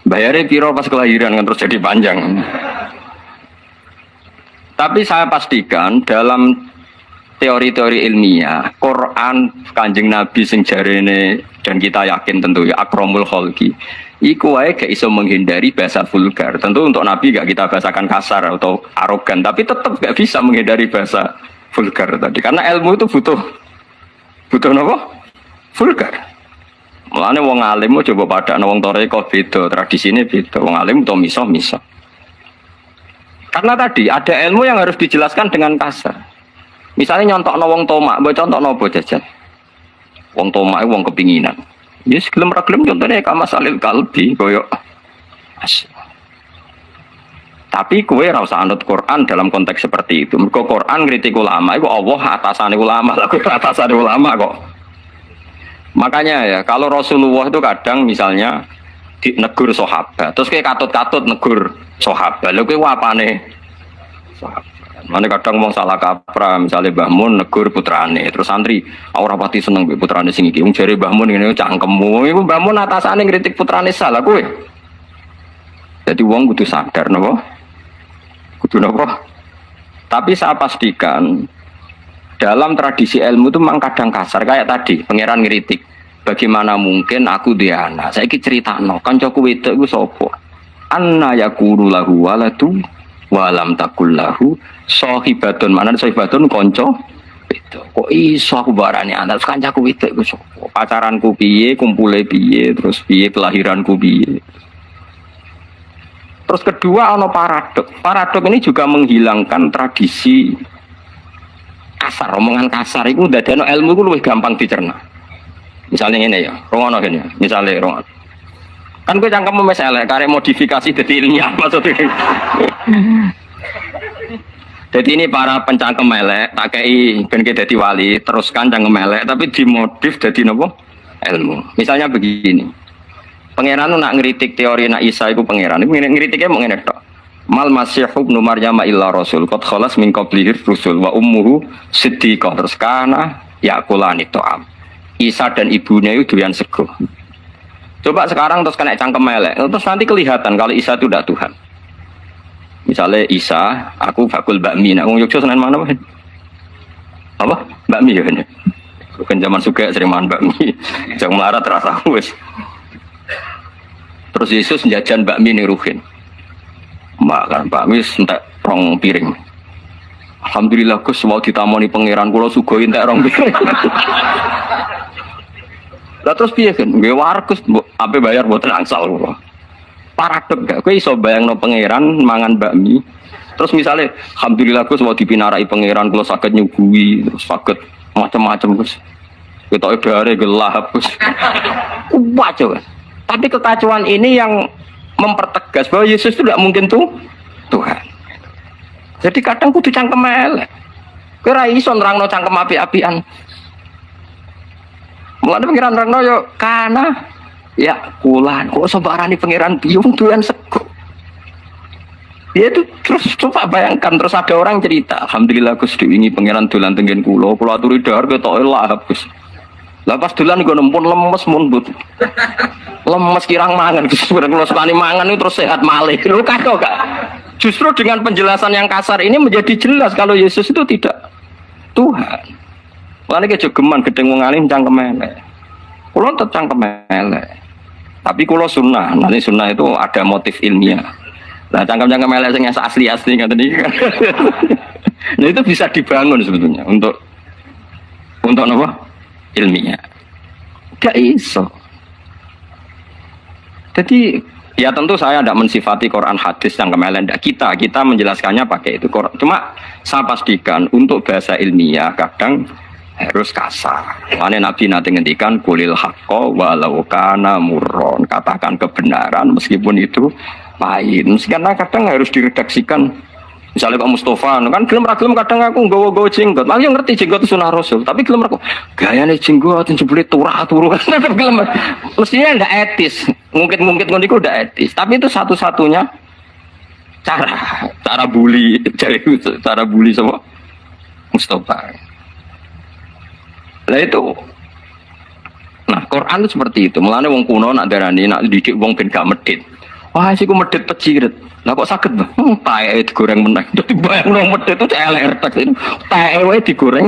Bayarnya piro pas kelahiran kan terus jadi panjang. Tapi saya pastikan dalam teori-teori ilmiah, Quran, Kanjeng Nabi sing jarene dan kita yakin tentu ya akramul khalqi. Iku wae gak iso menghindari bahasa vulgar. Tentu untuk Nabi gak kita bahasakan kasar atau arogan, tapi tetap gak bisa menghindari bahasa vulgar tadi. Karena ilmu itu butuh apa? Vulgar. Mulane wong alim coba padakno wong toreko beda, tradisine beda. Wong alim to miso-miso. Karena tadi ada ilmu yang harus dijelaskan dengan kasar. Misalnya nyontokno wong tomak, mbok contohno apa jajan? Wong tomak wong kepinginan. Yes, gelem ra gelem contohnya kama salil kalbi koyo. Tapi kowe ora usah anut Quran dalam konteks seperti itu. Mergo Quran ngritik ulama iku Allah atasane ulama, lha kowe atasane ulama kok. Makanya ya, kalau Rasulullah itu kadang misalnya negur sahabat, terus kayak katut-katut negur sahabat. Lha kowe apane? Sahabat. Mana kadang wong salah kaprah, misalnya Mbah Mun negur putrane, terus santri ora pati seneng mbek putrane sing iki. Wong jare Mbah Mun ngene cangkemmu, iku Mbah Mun atasane ngritik putrane salah kowe. Jadi wong kudu sadar napa? Kudu napa? Tapi saya pastikan dalam tradisi ilmu itu memang kadang kasar kayak tadi, pangeran ngritik. Bagaimana mungkin aku dia anak? Saiki critakno kancaku wedok iku sapa? Anna yakuru lahu waladu walam takul lahu sahibatun. Mana sahibatun konco wedok. Kok iso aku barani anak kancaku wedok iku sapa? Pacaranku piye, kumpule piye, terus piye kelahiranku piye. Terus kedua ana paradok. Paradok ini juga menghilangkan tradisi kasar, omongan kasar itu dadekno ilmu iku luwih gampang dicerna. Misalnya ini ya, rongono gini. Misalnya rongono. Kan gue cangkem mes elek karek modifikasi dadi ilmiah maksudnya. Jadi ini para pencangkem elek tak kei ben ki dadi wali, teruskan cangkem elek tapi dimodif dadi napa? Ilmu. Misalnya begini. Pangeran nak ngritik teori nak Isa iku pangeran. Iku ngritiknya mau ngene tok. Mal Masih ibnu Maryam illa rasul qad khalas min qablihi rusul wa ummuhu siddiqah terus kana yakulani ta'am. Isa dan ibunya itu doyan sego. Coba sekarang terus kena cangkem elek. Terus nanti kelihatan kalau Isa itu tidak Tuhan. Misalnya Isa, aku bakul bakmi. Nah, wong Yogyakarta seneng mana kan? Apa? Bakmi ya kan? Bukan zaman suka sering makan bakmi. Jangan melarat terasa wes. Terus Yesus jajan bakmi ning Ruhin. Makan bakmi entek rong piring. Alhamdulillah Gus mau ditamoni pangeran kula sugih entek rong piring. Lah terus piye kan? Nggih warkus ape bayar mboten angsal kula. Paradok gak kowe iso bayangno pangeran mangan bakmi. Terus misalnya alhamdulillah Gus mau dipinarai pangeran kula saged nyuguhi, terus saged macam-macam Gus. Ketoke dare gelap Gus. Kuat coba. Tapi kekacauan ini yang mempertegas bahwa Yesus itu tidak mungkin Tuhan. Jadi kadang kudu cangkem elek. Kowe ra iso nerangno cangkem api-apian. Mulane pengiran nerangno yo kana ya kulan kok sembarani pengiran biung tuan sego. Ya itu terus coba bayangkan terus ada orang cerita, alhamdulillah Gus diwingi pengiran dolan tenggen kula aturi dahar ketoke lahap Gus. Lah pas dolan nggo nempun lemes mun but. Lemes kirang mangan Gus kula sekali mangan itu terus sehat malih. Lho kado gak? Justru dengan penjelasan yang kasar ini menjadi jelas kalau Yesus itu tidak Tuhan. Mulane ke jogeman gedeng wong alim cangkem elek. Kula tetep cangkem elek. Tapi kula sunnah, nanti sunnah itu ada motif ilmiah. Nah cangkem-cangkem elek sing asli-asli ngoten iki kan. Nah itu bisa dibangun sebetulnya untuk apa? Ilmiah. Gak iso. Jadi ya tentu saya tidak mensifati Quran hadis yang kemelek. Kita menjelaskannya pakai itu Quran. Cuma saya pastikan untuk bahasa ilmiah kadang harus kasar. Makanya Nabi nanti ngendikan kulil haqqo walau kana murron. Katakan kebenaran meskipun itu pahit. Karena kadang harus diredaksikan. Misalnya Pak Mustafa, kan gelem kadang aku nggawa jenggot. Aku yang ngerti jenggot itu sunah Rasul, tapi gelem aku gayane jenggot jebule turah-turu kan tetep gelem. Mestinya ndak etis. Mungkin ngono ndak etis, tapi itu satu-satunya cara bully, cara bully sama Mustafa. Lah itu. Nah, Quran itu seperti itu. Mulane wong kuno nak darani nak didik wong ben gak medhit. Wah, siku medhit pecirit. Lah kok saged, Bang? Taeke digoreng meneh. Dadi bayang nang medhit itu elek retek. Taeke wae digoreng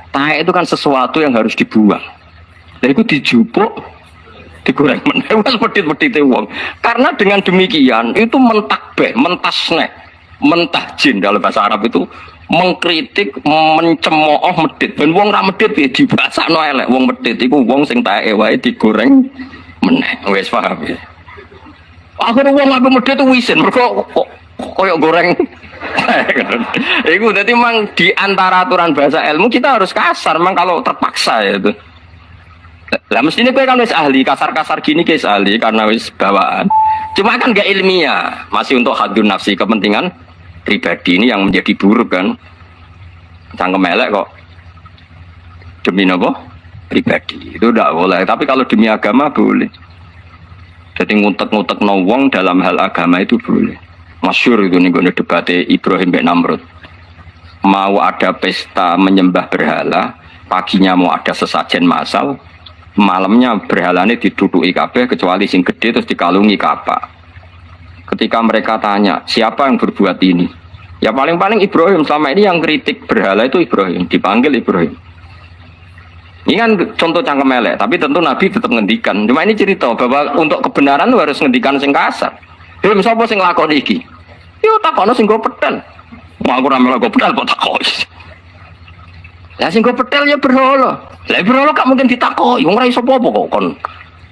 Taek itu kan sesuatu yang harus dibuang. Lah iku dijupuk digoreng meneh wis medhit-medhite wong. Karena dengan demikian itu mentakbeh, mentasnek, mentahjin dalam bahasa Arab itu mengkritik, mencemooh medhit. Ben wong ra medhit piye dibasakno elek, wong medhit iku wong sing taeke wae digoreng meneh. Wis paham ya. Akhirnya wong ape medhit wisin mergo koyo goreng. Iku dadi memang di antara aturan bahasa ilmu kita harus kasar memang kalau terpaksa ya itu. Lah mestinya kowe kan wis ahli, kasar-kasar gini wis ahli karena wis bawaan. Cuma kan gak ilmiah, masih untuk hadun nafsi, kepentingan pribadi ini yang menjadi buruk kan. Cangkem elek kok. Demi apa? Pribadi. Itu tidak boleh, tapi kalau demi agama boleh. Jadi ngutek-ngutek wong dalam hal agama itu boleh. Masyhur itu nih gue debatnya Ibrahim bin Namrud. Mau ada pesta menyembah berhala, paginya mau ada sesajen masal, malamnya berhalanya diduduki kabeh kecuali sing gede terus dikalungi kapak. Ketika mereka tanya siapa yang berbuat ini, ya paling-paling Ibrahim. Selama ini yang kritik berhala itu Ibrahim, dipanggil Ibrahim. Ini kan contoh cangkem elek, tapi tentu Nabi tetap ngendikan. Cuma ini cerita bahwa untuk kebenaran lu harus ngendikan sing kasar. Belum sapa sing lakon iki? Yo takono sing go pedal. Mau aku ra melok go pedal kok takoni. Lah sing go pedal ya berhala. Lah berhala gak mungkin ditakoki, wong ra iso apa-apa kok kon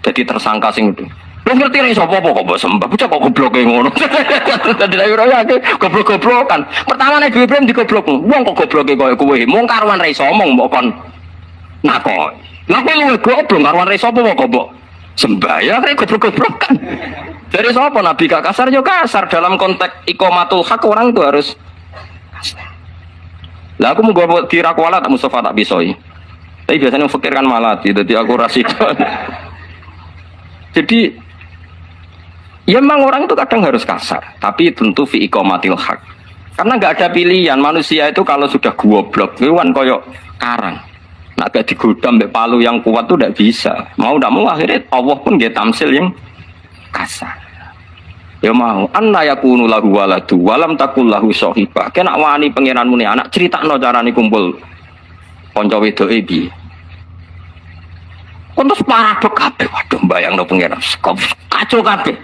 dadi tersangka sing itu. Lu ngerti ra iso apa-apa kok mbok sembah, bocah kok gobloke ngono. Dadi lha ora ya goblok-goblokan. Pertama nek duwe prem digoblok. Wong kok gobloke koyo kowe. Mung karuan ra iso omong mbok kon nakoki. Lah kowe luwih goblok karuan ra iso apa kok mbok sembah ya kaya goblok-goblokan. Dari siapa Nabi gak kasar ya kasar dalam konteks iqamatul haq orang itu harus. Lah aku mau gue tirakwala tak Mustafa tak bisoi. Tapi biasanya fakir kan malati, jadi aku rasidon. Jadi ya memang orang itu kadang harus kasar, tapi tentu fi iqamatil haq. Karena nggak ada pilihan manusia itu kalau sudah goblok, itu kan koyok karang. Nah gak digodam mbek palu yang kuat tuh tidak bisa. Mau tidak mau akhirnya Allah pun dia tamsil yang kasar. Ya mau anna yakunu lahu waladu walam takul lahu sahibah. Kena wani pangeranmu nih anak critakno carane kumpul kanca wedoke piye. Kon terus paradok kabeh. Waduh mbayangno pangeran kacau kabeh.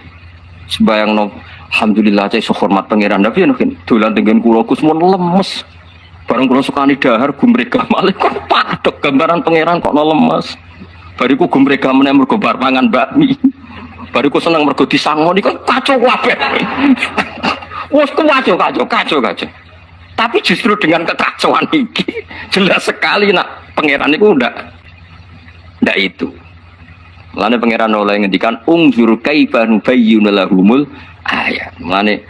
Sembayangno alhamdulillah cek iso hormat pangeran tapi yen dolan tenggen kula Gus mun lemes. Bareng kula sukani dahar gumrega malih kok paradok gambaran pangeran kok lemes. Bariku gumrega meneh mergo bar pangan bakmi. Bariku seneng mergo disangoni kok kacau kabeh. Wes kacau. Tapi justru dengan kekacauan iki jelas sekali nak pangeran itu ndak itu. Lane pangeran oleh ngendikan ungzur kaifa nubayyinu lahumul ayat. Lane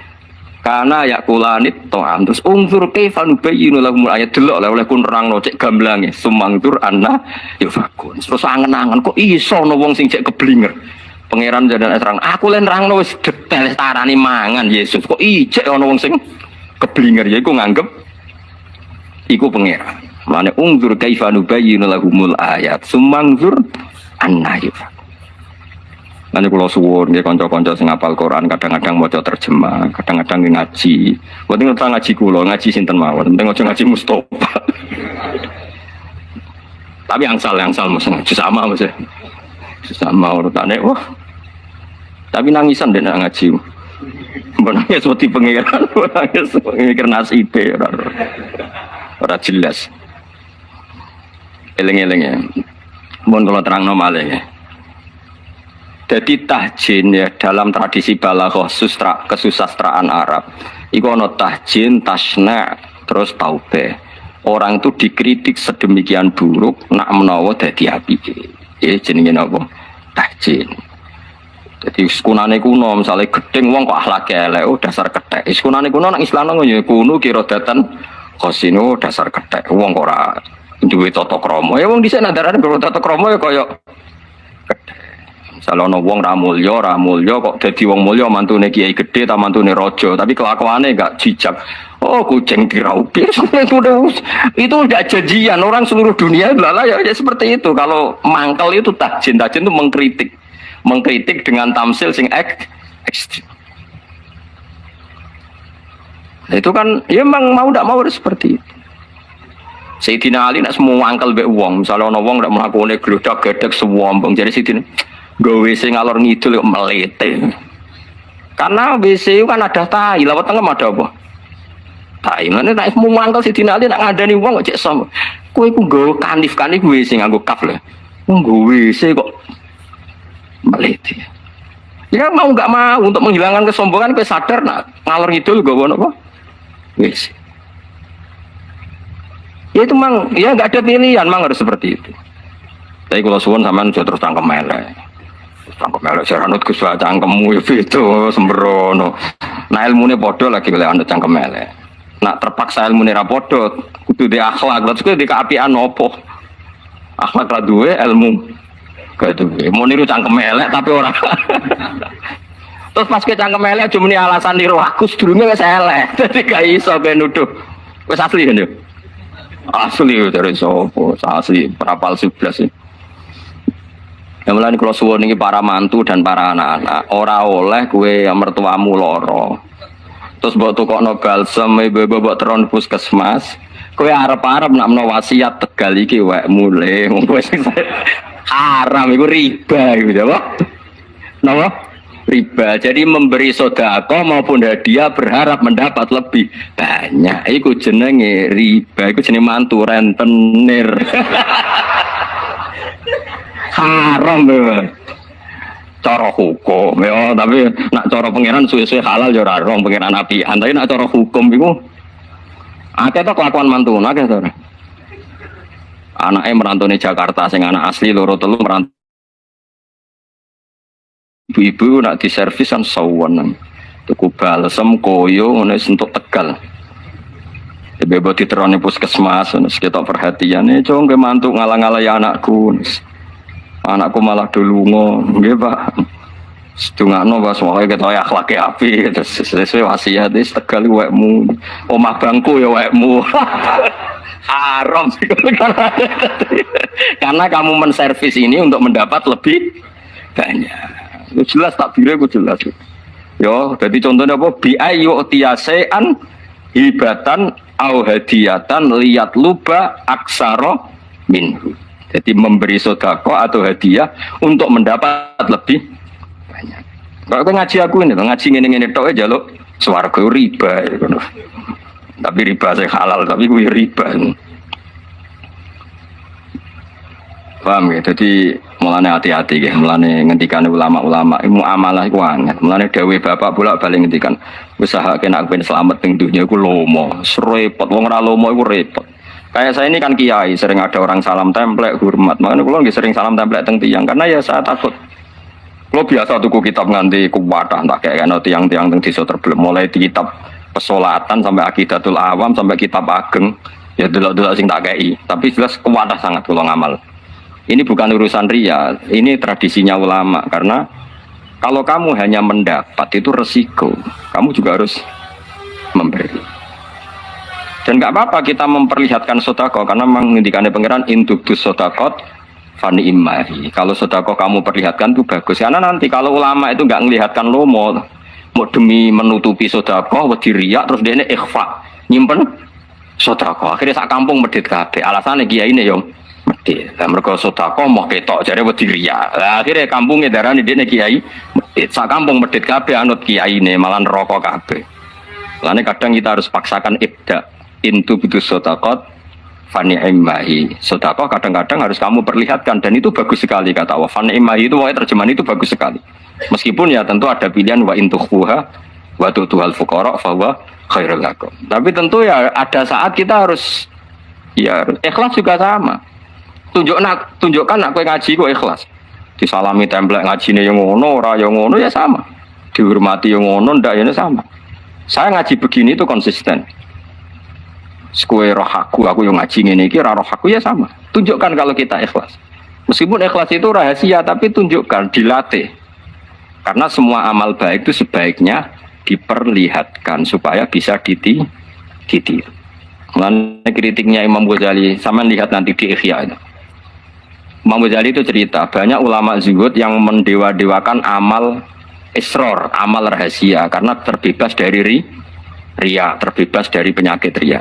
kana yakulanit to'am terus ungzur kaifa nubayyinu lahumul ayat delok oleh kun nerangno cek gamblange sumangtur anna yufakun. Terus angen-angen kok iso ono wong sing cek keblinger. Pangeran jadan terang, aku len nerangno wis detail tarani mangan Yesus. Kok ijek ono wong sing keblinger ya iku nganggep iku pangeran. Mane ungzur kaifa nubayyinu lahumul ayat sumangtur anna yufakun. Nanti kalau suwun, dia konco-konco sing hafal Quran kadang-kadang mau terjemah, kadang-kadang ngaji. Penting kita ngaji kulo, ngaji sinten mawon. Penting aja ngaji Mustafa. Tapi angsal ngaji sama mas ya. Sama urutannya, wah. Tapi nangisan deh ngaji. Nangis seperti pengiran, nangis mikir nasibe, ora jelas. Eleng-eleng ya. Mohon kalau terang normal ya. Jadi tahjin ya dalam tradisi balaghah kesusastraan Arab. Iku ana tahjin, tasna, terus taubeh. Orang itu dikritik sedemikian buruk nak menawa dadi apike. Ya jenenge napa? Tahjin. Jadi sekunane kuno misalnya gedeng wong kok akhlake elek, oh dasar kethek. Sekunane kuno nang Islam ngono ya kuno kira datan khosino dasar kethek. Wong kok ora duwe tata krama. Ya wong dhisik nadarane tata krama ya kaya kethek. Misalnya ada wong ra mulya kok dadi wong mulya mantune kiai gede ta mantune raja tapi kelakuane gak jijak. Oh kucing diraupi itu udah janjian orang seluruh dunia lala ya seperti itu. Kalau mangkel itu tahjin itu mengkritik dengan tamsil sing ekstrim. Nah, itu kan ya memang mau tidak mau harus seperti itu. Sayyidina Ali nak semua angkel mbek wong, misalnya ana wong ndak mlakune glodak-gedek sewombong jadi Sayyidina gawe WC ngalor ngidul kok melete. Karena WC kan ada tai, lawat tengah ada apa? Tai. Ngene nek semua angkel Sayyidina Ali nak ngandani wong kok cek som. Kowe iku nggawa kanif-kanif WC nganggo kaf lho. Nggo WC kok melete. Ya mau nggak mau untuk menghilangkan kesombongan kowe sadar nak ngalor ngidul gawa apa? WC. Ya itu mang, ya nggak ada pilihan, mang harus seperti itu. Tapi kalau suwon sampean sudah terus cangkem melek, seranut ke suara cangkemmu itu sembrono. Nah ilmu ini podo lagi boleh anda cangkem melek. Nak terpaksa ilmu ini rapodo, kudu di akhlak, terus kudu di keapian opo. Akhlak lah dua ilmu, kayak itu. Mau niru cangkem melek tapi orang. Terus pas ke cangkem melek cuma ini alasan niru aku sedurungnya nggak selek, jadi gak iso kayak nuduh. Wes asli kan yuk. Asli dari sopo, asli perapal 11 sih. Yang mulai kalau suwon ini para mantu dan para anak-anak, ora oleh kue yang mertuamu loro. Terus buat tukok no balsem, ibu-ibu buat teron puskesmas, kue arep-arep nak meno wasiat tegal iki wek mulai, haram, itu riba, gitu ya, napa? Riba. Jadi memberi sodako maupun hadiah berharap mendapat lebih banyak. Iku jenenge riba. Iku jenenge mantu rentenir. Haram ya. Cara hukum ya, tapi nak cara pangeran suwe-suwe halal ya ora rong pangeran apian. Tapi nak cara hukum iku akeh to kelakuan mantu akeh to. Anake merantone Jakarta sing anak asli loro telu merantau ibu-ibu nak diservis kan sawan tuku balsem koyo ngene sentuk Tegal. Bebo diterone puskesmas sekitar perhatian cung ke mantu ngalang-alangi anakku. Anakku malah dolungo nggih Pak. Sedungakno Pak wae ketoke akhlake apik terus sesuai wasiat wis Tegal wekmu. Omah bangku ya wekmu. Haram karena kamu menservis ini untuk mendapat lebih banyak. Itu jelas takbirnya itu jelas. Yo, jadi contohnya apa? Bi ayu tiasean hibatan au hadiyatan liat luba aksaro minhu. Jadi memberi sodako atau hadiah untuk mendapat lebih banyak. Kalau ngaji aku ini, ngaji ngene-ngene tok aja lo swarga riba. Tapi riba saya halal, tapi gue riba. Paham ya? Jadi mulane hati-hati ya, mulane ngendikan ulama-ulama ilmu amalah iku anget. Mulane dawuh bapak bolak-balik ngendikan usahaken aku ben slamet ning dunya iku lomo. Repot wong ora lomo iku repot. Kayak saya ini kan kiai, sering ada orang salam templek hormat. Makanya kula nggih sering salam templek teng tiyang karena ya saya takut. Kula biasa tuku kitab nganti kuwatah tak kayak ana tiyang-tiyang teng desa terbelem mulai di kitab pesolatan sampai akidatul awam sampai kitab ageng ya delok-delok sing tak kei. Tapi jelas kuwatah sangat kula ngamal. Ini bukan urusan ria, ini tradisinya ulama. Karena kalau kamu hanya mendapat itu resiko, kamu juga harus memberi. Dan nggak apa-apa kita memperlihatkan sodako, karena mengindikannya pangeran induktus sodakot fani imahi. Kalau sodako kamu perlihatkan itu bagus. Karena nanti kalau ulama itu nggak melihatkan lo mau demi menutupi sodako, wedi riak, terus dia ini ikhfa, nyimpen sodako. Akhirnya sak kampung medit kabeh. Alasannya kiai ini yom. Medit, mereka sodako mau ketok jadi wedi riya. Akhirnya kampungnya darah ini dia kiai medit. Sak kampung medit kabeh anut kiai ini malah rokok kabeh. Lainnya kadang kita harus paksakan ibda intu bidus sodakot fani imahi. Sodako kadang-kadang harus kamu perlihatkan dan itu bagus sekali kata Allah. Fani imahi itu terjemahan itu bagus sekali. Meskipun ya tentu ada pilihan wa intuhuha wa tutuhal fuqara fahuwa khairul lakum. Tapi tentu ya ada saat kita harus ya ikhlas juga sama. Tunjukkan nak kowe ngaji kok ikhlas. Disalami template ngajine yang ngono, ora yang ngono ya sama. Dihormati yang ngono ndak ya sama. Saya ngaji begini itu konsisten. Kowe roh aku yang ngaji ngene iki ora roh aku ya sama. Tunjukkan kalau kita ikhlas. Meskipun ikhlas itu rahasia tapi tunjukkan, dilatih. Karena semua amal baik itu sebaiknya diperlihatkan supaya bisa ditiru. Mulane kritiknya Imam Ghazali, sama lihat nanti di Ihya itu. Imam Ghazali itu cerita, banyak ulama zuhud yang mendewa-dewakan amal isror, amal rahasia karena terbebas dari ria, terbebas dari penyakit ria.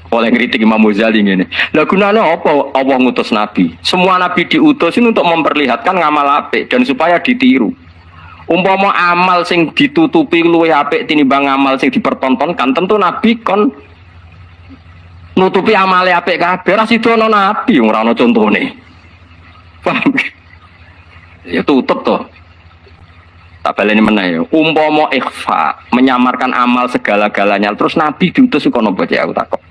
Oleh kritik Imam Ghazali ini. Lah gunanya apa Allah ngutus nabi? Semua nabi diutus ini untuk memperlihatkan ngamal apik dan supaya ditiru. Umpama amal sing ditutupi luwih apik tinimbang amal sing dipertontonkan, tentu nabi kon nutupi amale apik kabeh. Ra sidono nabi ora ana contone. Paham? Ya tutup toh. Tak baleni meneh ya. Umpama ikhfa menyamarkan amal segala-galanya terus nabi diutus kok napa ya aku takok.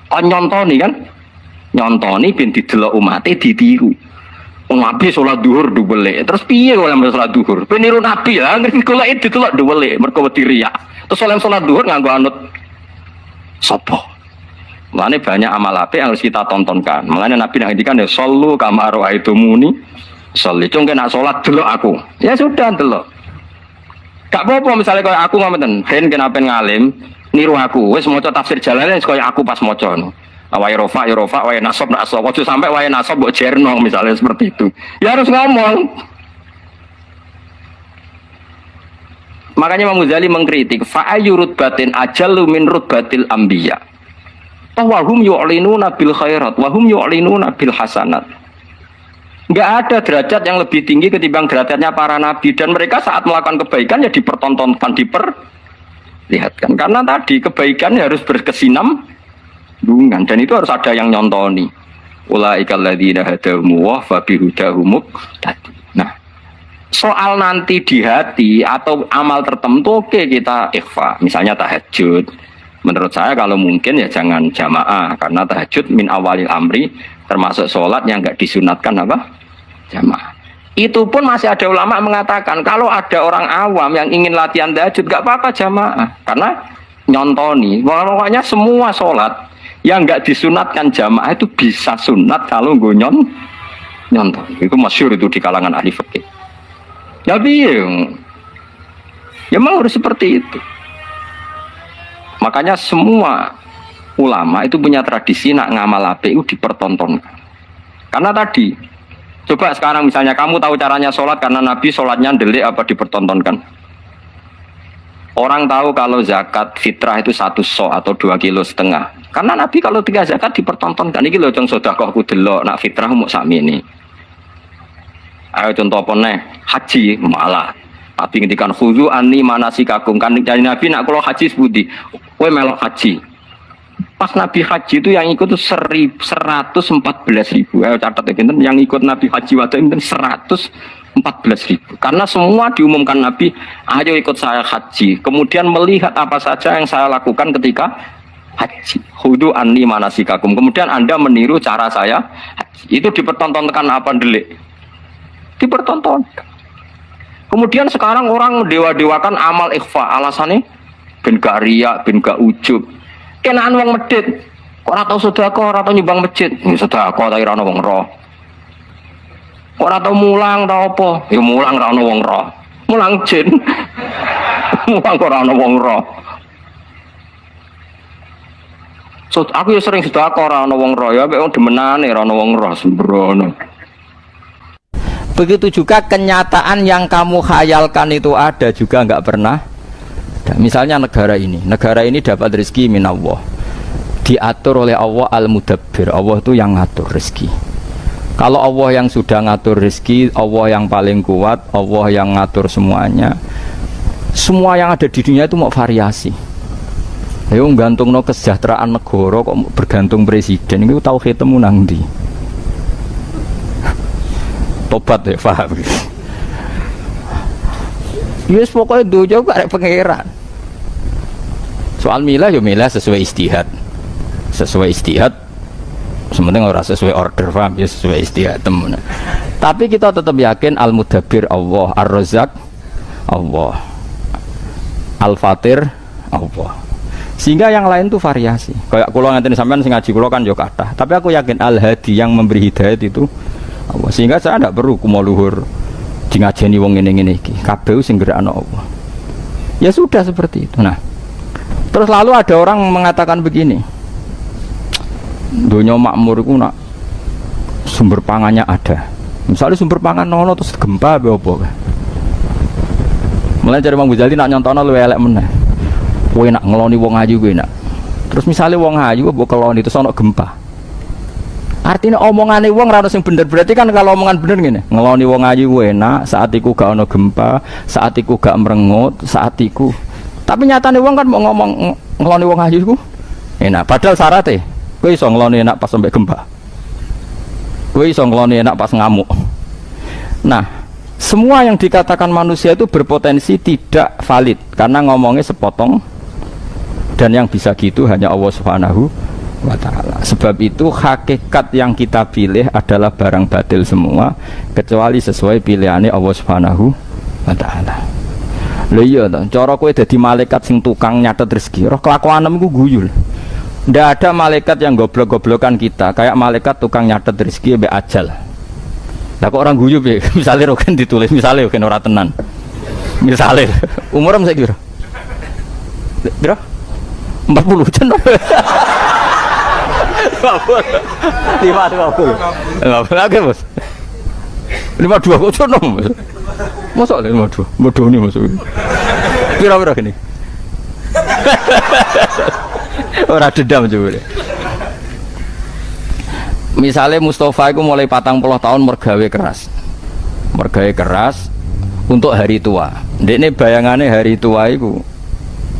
Kon nyontoni kan? Nyontoni ben didelok umate ditiru. Nabi sholat duhur duwelek. Terus piye oleh sholat duhur? Peniru nabi lah, ngerti golek didelok duwelek mergo wedi riya. Terus oleh sholat duhur nganggo anut sapa? Mulane banyak amal apik yang harus kita tontonkan. Mulane Nabi ngendikan ya sallu kama raaitumuni sholli. Cuma nek sholat delok aku. Ya sudah delok. Gak apa-apa misalnya kayak aku ngomongin, hen kenapa ngalim niru aku. Wes maca tafsir Jalalain kayak aku pas maca. Wae rofa ya rofa, wae nasab nasab. Waktu sampai wae nasab mbok jerno misalnya seperti itu. Ya harus ngomong. Makanya Imam Ghazali mengkritik fa ayyurut batin ajallu min rutbatil anbiya. Wahum yu'linuna bil khairat wa hum yu'linuna bil hasanat. Enggak ada derajat yang lebih tinggi ketimbang derajatnya para nabi dan mereka saat melakukan kebaikan ya dipertontonkan, diperlihatkan. Karena tadi kebaikan harus berkesinam dan itu harus ada yang nyontoni. Ulaikal ladzina hadahumullah fa bihudahum muqtadi. Nah, soal nanti di hati atau amal tertentu oke kita ikhfa, misalnya tahajud. Menurut saya kalau mungkin ya jangan jamaah karena tahajud min awalil amri termasuk sholat yang enggak disunatkan apa? Jamaah. Itu pun masih ada ulama mengatakan kalau ada orang awam yang ingin latihan tahajud enggak apa-apa jamaah karena nyontoni. Pokoknya semua sholat yang enggak disunatkan jamaah itu bisa sunat kalau gue nyonton. Itu masyhur itu di kalangan ahli fikih. Ya biang. Ya memang harus seperti itu. Makanya semua ulama itu punya tradisi nak ngamal apik itu dipertontonkan. Karena tadi coba sekarang misalnya kamu tahu caranya sholat karena Nabi sholatnya delik apa dipertontonkan. Orang tahu kalau zakat fitrah itu 1 so atau 2,5 kilo. Karena Nabi kalau 3 zakat dipertontonkan. Ini loh contoh sedekah ku delok nak fitrah mau sakmene. Ayo contoh apa nih? Haji malah. Tapi ngendikan khudu anni manasikakum kan dari Nabi nak kalau haji sebuti, kowe melok haji. Pas Nabi haji itu yang ikut tuh 114.000. Ayo catat ya pinten yang ikut Nabi haji waktu itu 114.000. Karena semua diumumkan Nabi, ayo ikut saya haji. Kemudian melihat apa saja yang saya lakukan ketika haji. Khudu anni manasikakum. Kemudian Anda meniru cara saya haji. Itu dipertontonkan apa delik? Dipertontonkan. Kemudian sekarang orang mendewa-dewakan amal ikhfa. Alasannya ben gak riya, ben gak ujub. Kenaan wong medit. Kok ora tau sedekah, ora tau nyumbang masjid. Ya sedekah ta ora ana wong roh. Kok ora tau mulang ta apa? Ya mulang ora ana wong roh. Mulang jin. Mulang kok ora ana wong roh. So, aku ya sering sedekah ora ana wong roh ya mek wong demenane ora ana wong roh sembrono. Begitu juga kenyataan yang kamu khayalkan itu ada juga nggak pernah. Misalnya negara ini dapat rezeki min Allah, diatur oleh Allah al-mudabbir. Allah itu yang ngatur rezeki. Kalau Allah yang sudah ngatur rezeki, Allah yang paling kuat, Allah yang ngatur semuanya. Semua yang ada di dunia itu mau variasi. Ayo gantung no kesejahteraan negara kok bergantung presiden. Itu tauhidmu nang ndi? Tobat ya paham. Yes pokoknya dojo gak ada pangeran. Soal milah ya milah sesuai istihad. Sementing orang sesuai order paham ya sesuai istihad temen. Tapi kita tetap yakin al-mudabbir Allah, ar-razzaq Allah, al-fatir Allah. Sehingga yang lain tuh variasi. Kayak kula ngenten sampean sing ngaji kula kan yo kathah. Tapi aku yakin al-hadi yang memberi hidayat itu Allah. Sehingga saya tidak perlu kumoluhur di ngajeni wong ngene-ngene iki. Kabeh sing gerakno Allah. Ya sudah seperti itu. Nah, terus lalu ada orang mengatakan begini. Donya makmur iku nak sumber pangannya ada. Misalnya sumber pangan ono terus gempa apa apa. Mulai dari Imam Ghazali nak nyontono luwih elek meneh. Kowe nak ngeloni wong ayu kowe nak. Terus misalnya wong ayu mbok keloni terus ana gempa. Artinya omongane wong ra ono sing bener. Berarti kan kalau omongan bener ngene, ngeloni wong ayu kowe enak, saat iku gak ono gempa, saat iku gak merengut, saat iku. Tapi nyatane wong kan mau ngomong ngeloni wong ayu iku enak. Padahal syaratnya kowe iso ngeloni enak pas sampai gempa. Kowe iso ngeloni enak pas ngamuk. Nah, semua yang dikatakan manusia itu berpotensi tidak valid karena ngomongnya sepotong dan yang bisa gitu hanya Allah Subhanahu wa ta'ala. Sebab itu hakikat yang kita pilih adalah barang batil semua kecuali sesuai pilihannya Allah Subhanahu wa ta'ala. Lha iya to, cara kowe dadi malaikat sing tukang nyatet rezeki, roh kelakuanem iku guyul. Ndak ada malaikat yang goblok-goblokan kita, kayak malaikat tukang nyatet rezeki mbek ajal. Lah kok orang guyu piye? Misale roken ditulis, misale roken ora tenan. Misale umur mesti kira. Piro? 40 cenok. 50. Oke, Bos. 52 kok cenok. Mosok 52. Bodoh ni masuk. Pira-pira gini. Ora dendam coba. Misalnya Mustafa itu mulai 40 tahun mergawe keras untuk hari tua. Ini bayangannya hari tua itu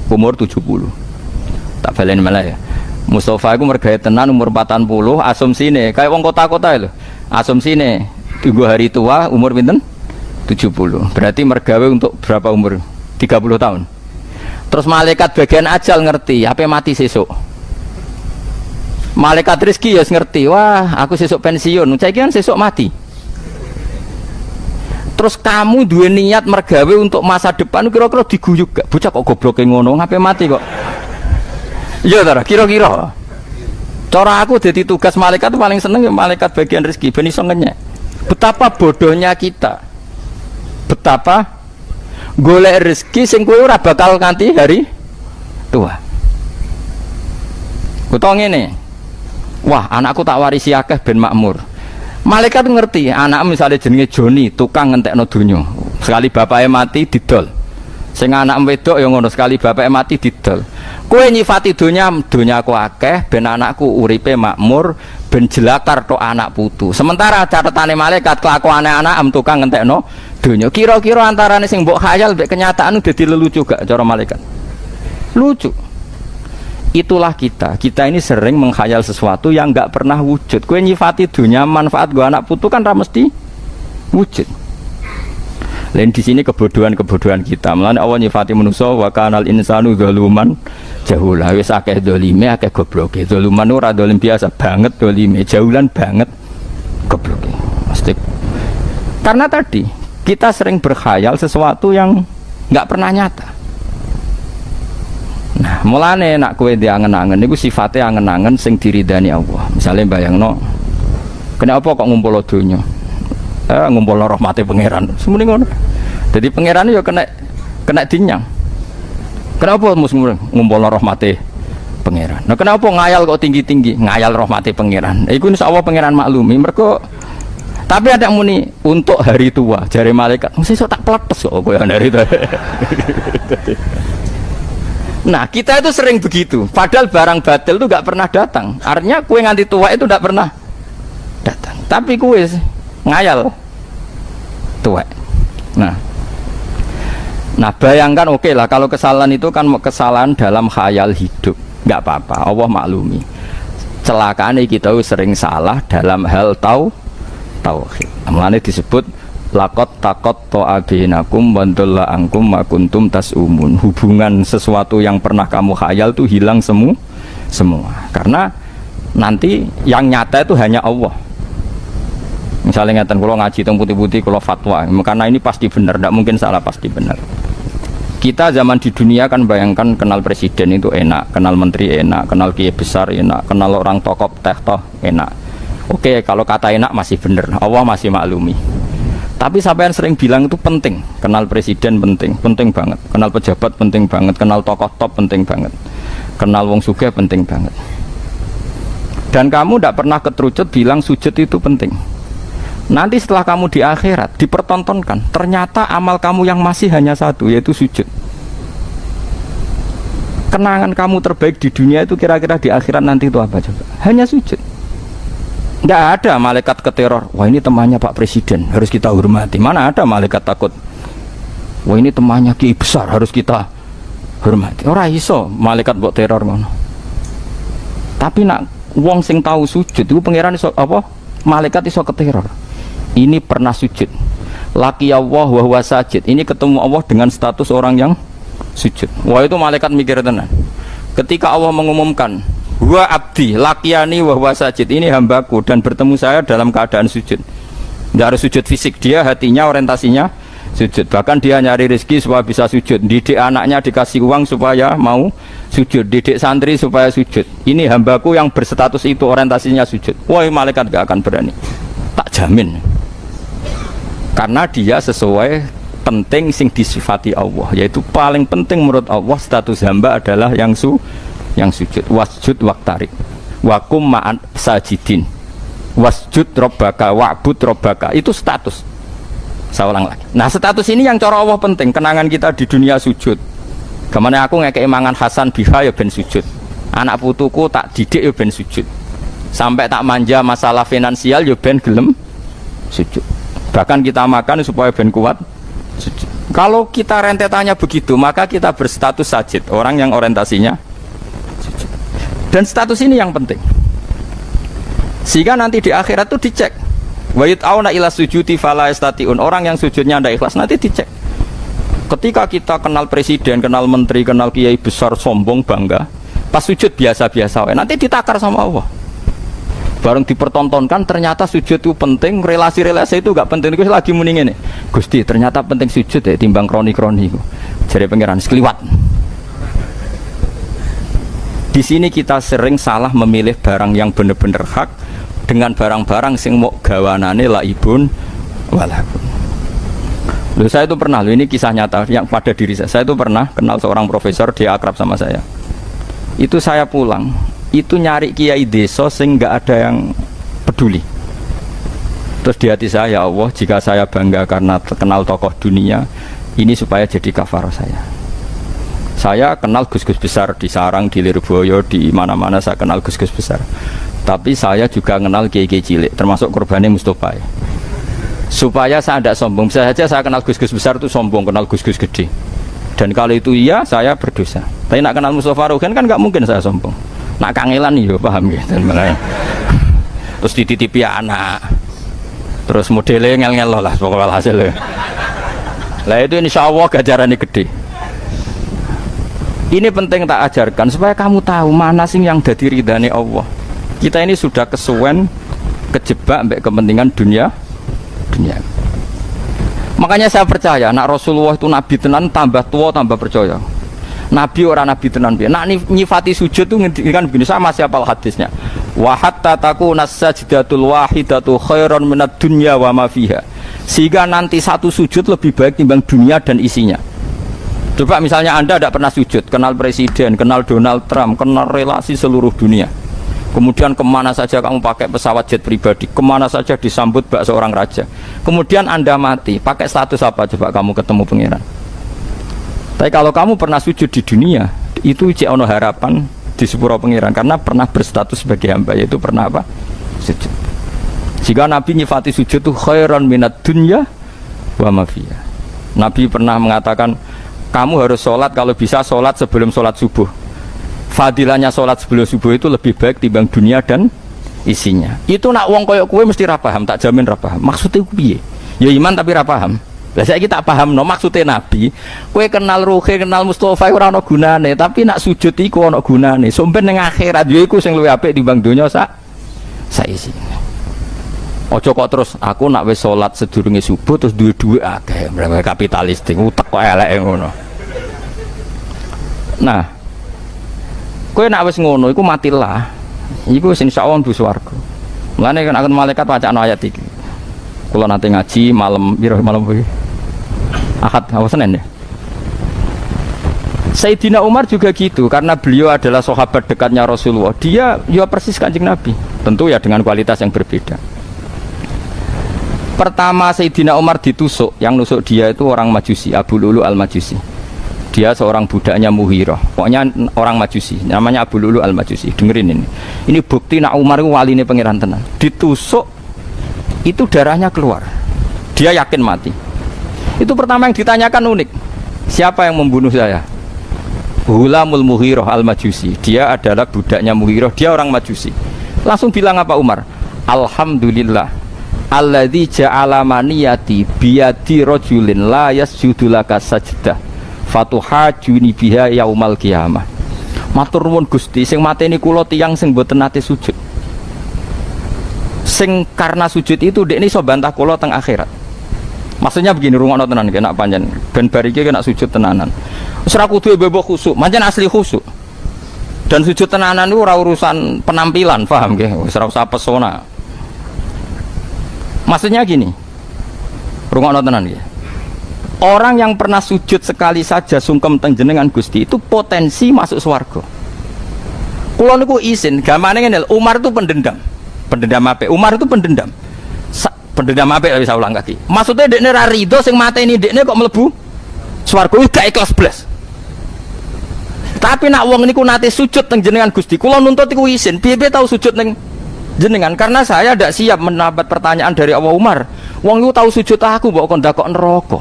umur 70. Tak balen malah ya. Mustafa itu mergawe tenan umur 40, asumsine kayak wong kota-kota lho. Asumsine tunggu hari tua umur pinten? 70. Berarti mergawe untuk berapa umur? 30 tahun. Terus malaikat bagian ajal ngerti, apa mati sesuk. Malaikat rezeki ya ngerti, wah aku sesuk pensiun, saiki kan sesuk mati. Terus kamu dua niat mergawe untuk masa depan, kira-kira diguyuk gak? Bocah kok gobloke ngono, ngapain mati kok? Iya ta, kira-kira. Cara aku jadi tugas malaikat paling seneng ya malaikat bagian rezeki, ben iso ngenyek. Betapa bodohnya kita. Betapa golek rezeki sing kowe ora bakal nganti hari tua. Kutong ngene. Wah, anakku tak warisi akeh ben makmur. Malaikat ngerti, anak misalnya jenenge Joni, tukang ngentekno donya. Sekali bapaknya mati didol. Sing anak wedok ya ngono, sekali bapaknya mati didol. Kowe nyifati donya, donyaku akeh ben anakku uripe makmur, ben jelakar tok anak putu. Sementara catetane malaikat kelakuane anak tukang ngentekno donya. Kira-kira antarane sing mbok khayal mbek kenyataan dadi lelucu gak cara malaikat? Lucu. Itulah kita ini sering menghayal sesuatu yang nggak pernah wujud. Kue nyifati dunia manfaat gua anak putu kan mesti wujud. Lain di sini kebodohan kita. Mulane Allah nyifati manusia wa kanal insanu zaluman jahula. Wis akeh dolime, akeh gobloke. Zaluman ora dolim biasa banget, dolime jahulan banget, gobloke. Mesti. Karena tadi kita sering berkhayal sesuatu yang nggak pernah nyata. Nah, mulane nak kowe diangen-angen niku sifate angen-angen sing diridani Allah. Misale bayangno, kenapa kok ngumpul donya? Ngumpul rahmate pangeran. Semune ngono. Jadi pangeran yo kena dinyang. Kenapa mus ngumpul rahmate pangeran? Nah, kenapa ngayal kok tinggi-tinggi? Ngayal rahmate pangeran. Iku insyaallah pangeran maklumi. Mergo tapi ada muni untuk hari tua jare malaikat. Sesuk tak pletes kok kowe hari tua. Nah kita itu sering begitu, padahal barang batil itu gak pernah datang. Artinya kue nganti tua itu gak pernah datang. Tapi kue ngayal tua. Nah bayangkan oke lah kalau kesalahan itu kan kesalahan dalam khayal hidup, gak apa-apa, Allah maklumi. Celakaan kita sering salah dalam hal tauhid. Mulane disebut lakot takot to'abinakum wantulla angkum makuntum tas'umun. Hubungan sesuatu yang pernah kamu khayal itu hilang semua karena nanti yang nyata itu hanya Allah. Misalnya ngeten kalau ngaji teng putih-putih kalau fatwa karena ini pasti benar, tidak mungkin salah, pasti benar. Kita zaman di dunia kan bayangkan kenal presiden itu enak, kenal menteri enak, kenal kiai besar enak, kenal orang tokoh teh-toh enak. Oke, kalau kata enak masih benar, Allah masih maklumi. Tapi sampean sering bilang itu penting, kenal presiden penting banget, kenal pejabat penting banget, kenal tokoh top penting banget, kenal wong sugih penting banget. Dan kamu tidak pernah keterucut bilang sujud itu penting. Nanti setelah kamu di akhirat dipertontonkan, ternyata amal kamu yang masih hanya satu, yaitu sujud. Kenangan kamu terbaik di dunia itu kira-kira di akhirat nanti itu apa coba? Hanya sujud. Nggak ada malaikat keteror. Wah ini temannya Pak Presiden, harus kita hormati. Mana ada malaikat takut? Wah ini temannya kiai besar, harus kita hormati. Ora iso malaikat buat teror ngono. Tapi nak wong sing tahu sujud itu pangeran iso apa? Malaikat iso keteror. Ini pernah sujud. Laki Allah wa huwa sajid. Ini ketemu Allah dengan status orang yang sujud. Wah itu malaikat mikir tenan. Ketika Allah mengumumkan wa abdi lakiani wa huwa sajid, ini hambaku dan bertemu saya dalam keadaan sujud. Tidak harus sujud fisik, dia hatinya orientasinya sujud. Bahkan dia nyari rezeki supaya bisa sujud. Didik anaknya dikasih uang supaya mau sujud. Didik santri supaya sujud. Ini hambaku yang berstatus itu orientasinya sujud. Wah malaikat gak akan berani. Tak jamin. Karena dia sesuai penting sing disifati Allah, yaitu paling penting menurut Allah status hamba adalah yang sujud. Wasjud waktarik wakum ma'an sajidin wasjud robbaka wa'bud robbaka, itu status. Saya ulang lagi. Nah status ini yang cara Allah penting. Kenangan kita di dunia sujud. Kemana aku ngekei mangan Hasan Biha ya ben sujud. Anak putuku tak didik ya ben sujud. Sampai tak manja masalah finansial ya ben gelem sujud. Bahkan kita makan supaya ben kuat sujud. Kalau kita rentetannya begitu, maka kita berstatus sajid, orang yang orientasinya sujud. Dan status ini yang penting. Sehingga nanti di akhirat itu dicek. Wa yut'auna ila sujudi fala yastati'un. Orang yang sujudnya tidak ikhlas nanti dicek. Ketika kita kenal presiden, kenal menteri, kenal kiai besar, sombong, bangga, pas sujud biasa-biasa, nanti ditakar sama Allah. Bareng dipertontonkan ternyata sujud itu penting, relasi-relasi itu gak penting. Itu lagi muni ngene. Gusti, ternyata penting sujud ya timbang kroni-kroni iku. Jare pangeran sekliwat. Di sini kita sering salah memilih barang yang benar-benar hak dengan barang-barang sing mau gawanane laibun walahun. Loh saya itu pernah, ini kisah nyata yang pada diri saya. Saya itu pernah kenal seorang profesor, dia akrab sama saya. Itu saya pulang, itu nyari kiai desa sing nggak ada yang peduli. Terus di hati saya, ya Allah, jika saya bangga karena kenal tokoh dunia ini supaya jadi kafarah saya. Saya kenal gus-gus besar di Sarang, di Lirboyo, di mana-mana saya kenal gus-gus besar. Tapi saya juga kenal kiai-kiai cilik, termasuk korbannya Mustafa. Supaya saya tidak sombong, bisa saja saya kenal gus-gus besar itu sombong, kenal gus-gus gede. Dan kalau itu iya, saya berdosa. Tapi nak kenal Mustafa Rugen kan nggak mungkin saya sombong. Nak kangelan ya paham gitu. Terus dititipi anak. Terus modelnya ngel-ngel lah pokoknya hasilnya. Lah itu insya Allah gajarannya gede. Ini penting tak ajarkan supaya kamu tahu mana sih yang jadi ridhani Allah. Kita ini sudah kesuwen kejebak mbek kepentingan dunia. Makanya saya percaya nak Rasulullah itu nabi tenan, tambah tua tambah percaya. Nabi orang nabi tenan piye. Nak nyifati sujud itu ngendikan begini, sama siapa hadisnya. Wa hatta takuna sajdatul wahidatu khairan minad dunya wa ma fiha. Sehingga nanti satu sujud lebih baik timbang dunia dan isinya. Coba misalnya Anda tidak pernah sujud, kenal presiden, kenal Donald Trump, kenal relasi seluruh dunia. Kemudian kemana saja kamu pakai pesawat jet pribadi, kemana saja disambut bak seorang raja. Kemudian Anda mati, pakai status apa coba kamu ketemu pangeran? Tapi kalau kamu pernah sujud di dunia, itu cek ono harapan di sepuro pangeran karena pernah berstatus sebagai hamba, yaitu pernah apa? Sujud. Jika Nabi nyifati sujud itu khairan minad dunya wa ma fiha. Nabi pernah mengatakan, kamu harus sholat kalau bisa sholat sebelum sholat subuh. Fadilahnya sholat sebelum subuh itu lebih baik timbang dunia dan isinya. Itu nak wong koyok kue mesti rapaham, tak jamin rapaham. Maksudnya piye? Ya iman tapi rapaham. Lah saya tak paham no maksudnya Nabi. Kue kenal Ruhe, kenal Mustafa ora ono gunane, tapi nak sujud iku ono gunane. Sampai ning akhirat yo iku sing luwih apik timbang dunia saisi. Ojo kok terus aku nak wis sholat sedurunge subuh terus duwe-duwe akeh, mereka kapitalistik, utek kok elek ngono. Nah, kowe nak wis ngono iku matilah. Iku insyaallah mlebu swarga. Mulane kan akan malaikat wacana ayat iki. Kula nate ngaji malam piro malam iki? Ahad apa Senin ya? Sayyidina Umar juga gitu karena beliau adalah sahabat dekatnya Rasulullah. Dia ya persis Kanjeng Nabi. Tentu ya dengan kualitas yang berbeda. Pertama Sayyidina Umar ditusuk, yang nusuk dia itu orang Majusi, Abu Lulu al-Majusi. Dia seorang budaknya Mughirah. Pokoknya orang Majusi, namanya Abu Lulu Al-Majusi. Dengerin ini. Ini bukti nak Umar itu waline pangeran tenan. Ditusuk itu darahnya keluar. Dia yakin mati. Itu pertama yang ditanyakan unik. Siapa yang membunuh saya? Hulamul Mughirah Al-Majusi. Dia adalah budaknya Mughirah, dia orang Majusi. Langsung bilang apa Umar? Alhamdulillah alladzi ja'ala maniyati biyadi rajulin la yasjudu laka sajdah fatuhajuni biha yaumal qiyamah. Matur nuwun Gusti, sing mateni kula tiyang sing mboten nate sujud. Sing karena sujud itu dekne iso bantah kula teng akhirat. Maksudnya begini, rungokno tenan kena panjen ben bar iki kena sujud tenanan. Wis ora kudu bebo khusuk, pancen asli khusuk. Dan sujud tenanan itu ora urusan penampilan, paham nggih? Wis ora usah pesona. Maksudnya gini. Rungokno tenan nggih. Orang yang pernah sujud sekali saja sungkem teng jenengan Gusti itu potensi masuk swarga. Kula niku izin, gamane ngene, Umar itu pendendam. Pendendam apik. Umar itu pendendam. Pendendam apik bisa ulang lagi. Maksudnya dekne ra rido sing mateni dekne kok mlebu swarga iki gak ikhlas blas. Tapi nak wong niku nate sujud teng jenengan Gusti, kula nuntut iku izin. Piye-piye tau sujud teng jenengan karena saya tidak siap mendapat pertanyaan dari Allah Umar. Wong iku tau sujud aku mbok kon dakok neraka.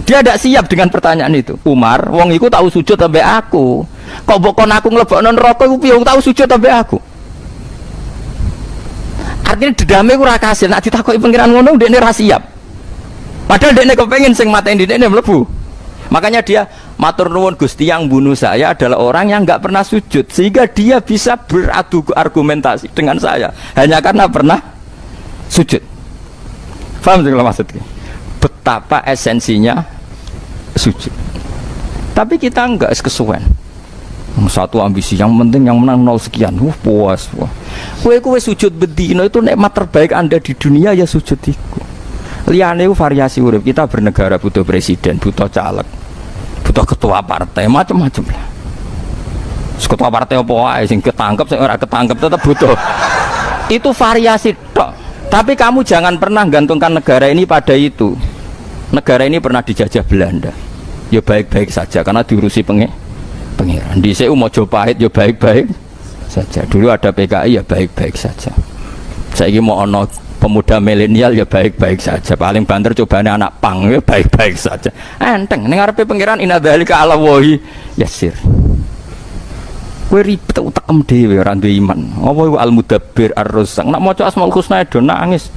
Dia tidak siap dengan pertanyaan itu. Umar, wong iku tahu sujud sampai aku. Kok bokon aku nglebokno neraka iku piye wong tahu sujud sampai aku? Artinya dedame ku ora kasil. Nek ditakoki pengiran ngono dekne ra siap. Padahal dekne kepengin sing mateni dekne mlebu. Makanya dia matur nuwun Gusti, yang bunuh saya adalah orang yang enggak pernah sujud sehingga dia bisa beradu argumentasi dengan saya hanya karena pernah sujud. Paham sih maksudnya? Betapa esensinya sujud. Tapi kita enggak kesuwen. Satu ambisi yang penting yang menang 0 sekian. Puas. Kowe sujud bedino itu nikmat terbaik Anda di dunia ya sujud iku. Liyane variasi urip, kita bernegara butuh presiden, butuh caleg, butuh ketua partai, macam-macam lah. Ketua partai apa wae sing ketangkep sing ora ketangkep tetap butuh. Itu variasi tok. Tapi kamu jangan pernah gantungkan negara ini pada itu. Negara ini pernah dijajah Belanda. Ya baik-baik saja karena diurusi pengiran. Di CU Mojopahit ya baik-baik saja. Dulu ada PKI ya baik-baik saja. Saiki mau ono pemuda milenial ya baik-baik saja. Paling banter cobane anak pang ya baik-baik saja. Enteng ning ngarepe pangeran inna dzalika ala wahi yasir. Kowe ribet utekem dhewe ora duwe iman. Apa iku al-mudabbir ar-razzaq. Nak maca Asmaul Husna do nangis.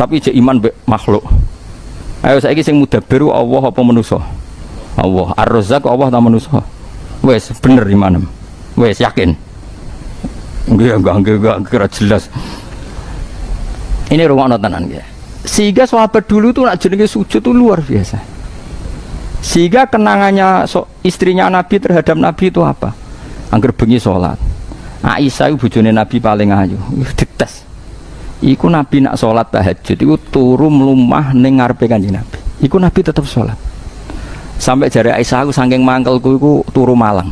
Tapi jek iman mbek makhluk. Ayo saiki sing mudabbir Allah apa manusa? Allah. Ar-razzaq Allah ta manusa? Wes bener imanem. Wes yakin. Enggak kira jelas. Ini ruang tenan ya. Sehingga sahabat dulu tuh nak jenenge sujud tuh luar biasa. Sehingga kenangannya istrinya Nabi terhadap Nabi itu apa? Angger bengi sholat. Aisyah itu bojone Nabi paling ayu. Dites. Iku Nabi nak sholat tahajud iku turu mlumah ning ngarepe Kanjeng Nabi. Iku Nabi tetap sholat. Sampai jari Aisyah aku saking mangkelku iku turu malang.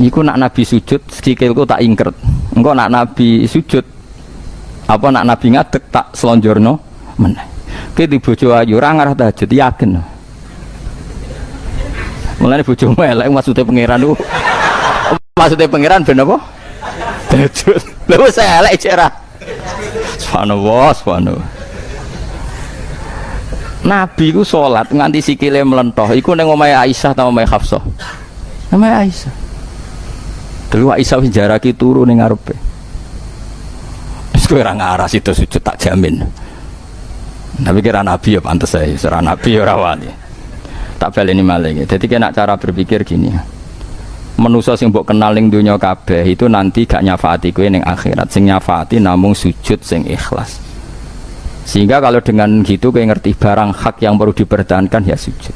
Iku nak Nabi sujud sikilku tak ingkret. Engko nak Nabi sujud apa nak Nabi ngadeg tak selonjorno meneh. Ki di bojo ayu ora ngarah tahajud yakin. Mulane bojomu elek maksude pangeran ku. Maksude pangeran ben apa? Tahajud. Lha wis elek cek ra. Subhanallah, subhanallah. Nabi ku salat nganti sikile mlentoh iku ning omahe Aisyah ta omahe Hafsah? Omahe Aisyah. Dulu Aisyah wis jarake turu ning ngarepe. Wis kowe ora ngarah situ sujud tak jamin. Tapi kira Nabi ya pantes ae, ora Nabi ora wali. Tak baleni malih. Dadi kena cara berpikir gini. Manusa sing mbok kenal ning donya kabeh itu nanti gak nyafaati kowe ning akhirat. Sing nyafaati namung sujud sing ikhlas. Sehingga kalau dengan gitu kowe ngerti barang hak yang perlu dipertahankan ya sujud.